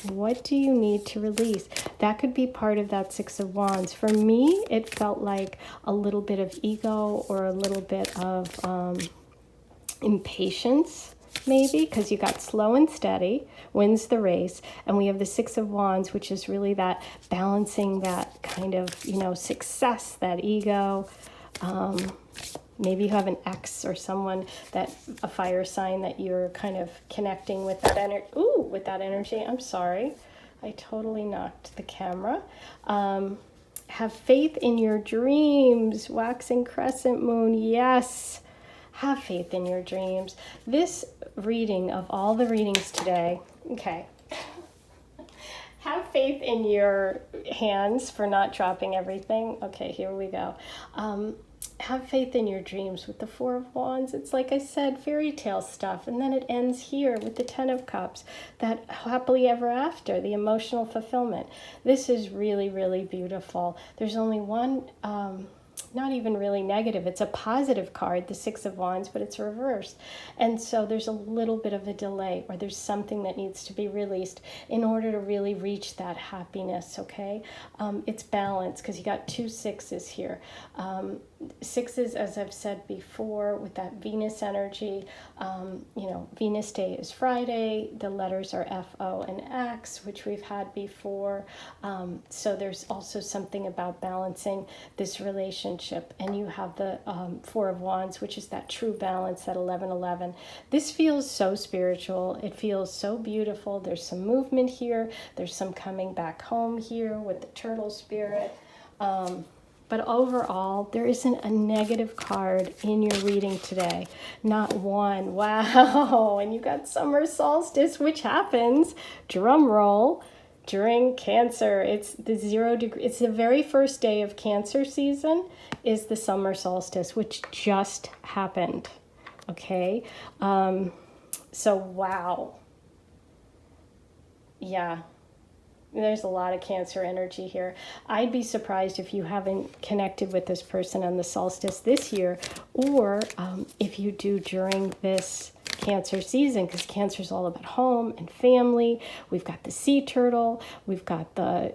What do you need to release? That could be part of that Six of Wands. For me, it felt like a little bit of ego or a little bit of impatience, maybe, because you got slow and steady, wins the race. And we have the Six of Wands, which is really that balancing that kind of, success, that ego. Maybe you have an ex or someone a fire sign that you're kind of connecting with that energy. Ooh, with that energy. I'm sorry. I totally knocked the camera. Have faith in your dreams. Waxing crescent moon. Yes. Have faith in your dreams. This reading of all the readings today. Okay. Have faith in your hands for not dropping everything. Okay, here we go. Have faith in your dreams with the Four of Wands. It's like I said, fairy tale stuff. And then it ends here with the Ten of Cups, that happily ever after, the emotional fulfillment. This is really, really beautiful. There's only one, not even really negative. It's a positive card, the Six of Wands, but it's reversed. And so there's a little bit of a delay, or there's something that needs to be released in order to really reach that happiness, okay? It's balance, because you got two sixes here. Sixes, as I've said before, with that Venus energy, Venus day is Friday. The letters are F, O, and X, which we've had before. So there's also something about balancing this relationship. And you have the Four of Wands, which is that true balance, that 11-11. This feels so spiritual. It feels so beautiful. There's some movement here. There's some coming back home here with the turtle spirit. But overall, there isn't a negative card in your reading today. Not one. Wow. And you got summer solstice, which happens, drum roll, during Cancer. It's the 0 degree. It's the very first day of Cancer season is the summer solstice, which just happened. Okay. So, wow. Yeah. There's a lot of Cancer energy here. I'd be surprised if you haven't connected with this person on the solstice this year, or if you do during this Cancer season, because Cancer is all about home and family. We've got the sea turtle. We've got the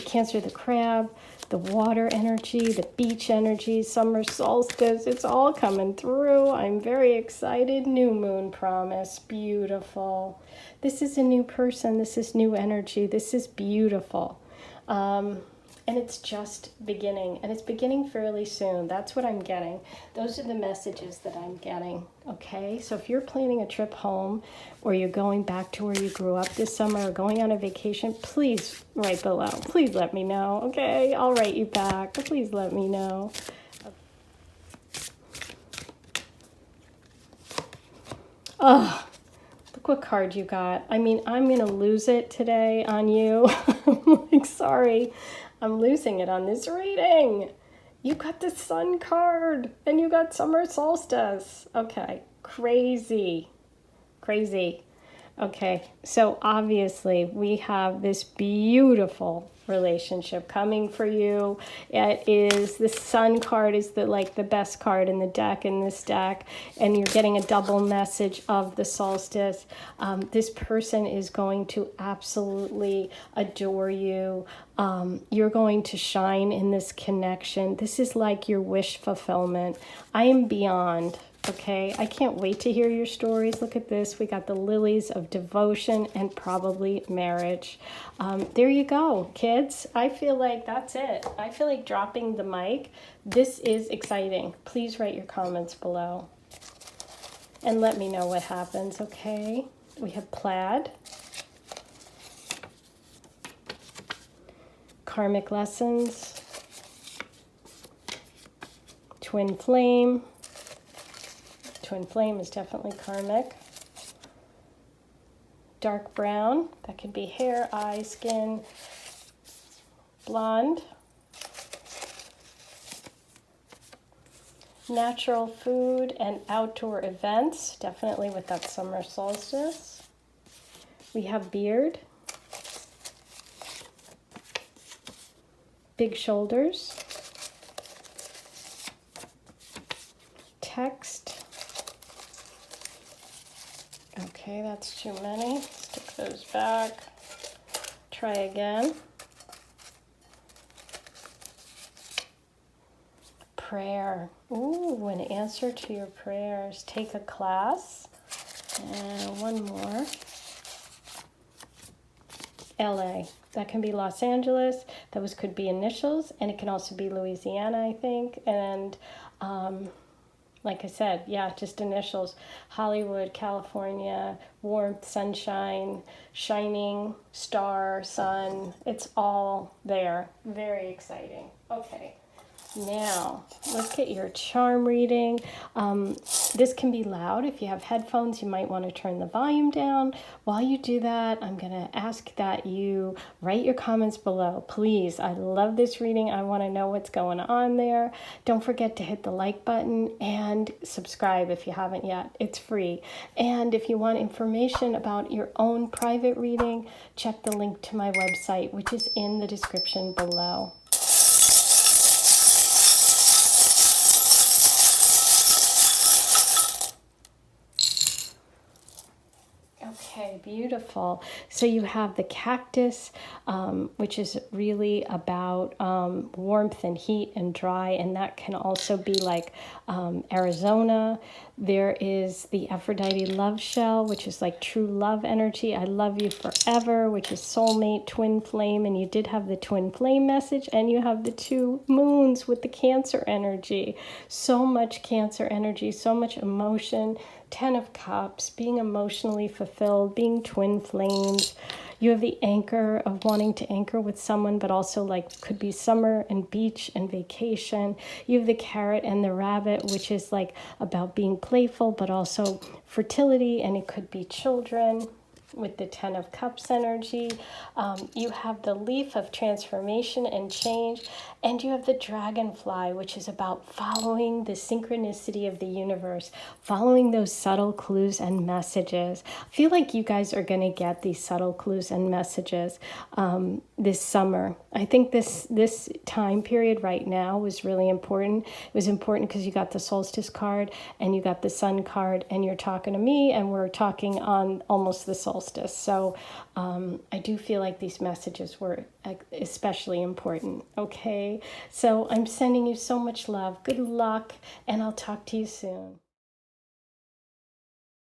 Cancer, the crab, the water energy, the beach energy, summer solstice. It's all coming through. I'm very excited. New moon promise. Beautiful. This is a new person. This is new energy. This is beautiful. And it's just beginning. And it's beginning fairly soon. That's what I'm getting. Those are the messages that I'm getting. Okay? So if you're planning a trip home, or you're going back to where you grew up this summer, or going on a vacation, please write below. Please let me know. Okay? I'll write you back. Please let me know. Oh. Look what card you got. I mean, I'm going to lose it today on you. I'm like, sorry. I'm losing it on this reading. You got the Sun card, and you got summer solstice. Okay, crazy. Crazy. Okay, so obviously we have this beautiful relationship coming for you. It is, the Sun card is the best card in the deck, in this deck, and you're getting a double message of the solstice. This person is going to absolutely adore you. You're going to shine in this connection. This is like your wish fulfillment. I am beyond. Okay, I can't wait to hear your stories. Look at this. We got the lilies of devotion and probably marriage. There you go, kids. I feel like that's it. I feel like dropping the mic. This is exciting. Please write your comments below and let me know what happens, okay? We have plaid, karmic lessons, twin flame. Twin flame is definitely karmic. Dark brown, that could be hair, eyes, skin. Blonde. Natural food and outdoor events, definitely with that summer solstice. We have beard. Big shoulders. text. Okay, that's too many. Stick those back. Try again. Prayer. Ooh, an answer to your prayers. Take a class. And one more. LA. That can be Los Angeles. Those could be initials, and it can also be Louisiana, I think. And like I said, yeah, just initials. Hollywood, California, warmth, sunshine, shining, star, sun. It's all there. Very exciting. Okay. Now, look at your charm reading. This can be loud. If you have headphones, you might want to turn the volume down. While you do that, I'm going to ask that you write your comments below. Please, I love this reading. I want to know what's going on there. Don't forget to hit the like button and subscribe if you haven't yet. It's free. And if you want information about your own private reading, check the link to my website, which is in the description below. Okay, beautiful. So you have the cactus, which is really about warmth and heat and dry, and that can also be like Arizona. There is the Aphrodite love shell, which is like true love energy. I love you forever, which is soulmate, twin flame, and you did have the twin flame message, and you have the two moons with the Cancer energy. So much Cancer energy, so much emotion. 10 of Cups, being emotionally fulfilled, being twin flames. You have the anchor of wanting to anchor with someone, but also like could be summer and beach and vacation. You have the carrot and the rabbit, which is like about being playful, but also fertility, and it could be children. With the 10 of Cups energy, you have the leaf of transformation and change, and you have the dragonfly, which is about following the synchronicity of the universe, following those subtle clues and messages. I feel like you guys are going to get these subtle clues and messages this summer. I think this time period right now was really important. It was important because you got the solstice card and you got the sun card, and you're talking to me, and we're talking on almost the solstice. So I do feel like these messages were especially important. Okay, so I'm sending you so much love. Good luck, and I'll talk to you soon.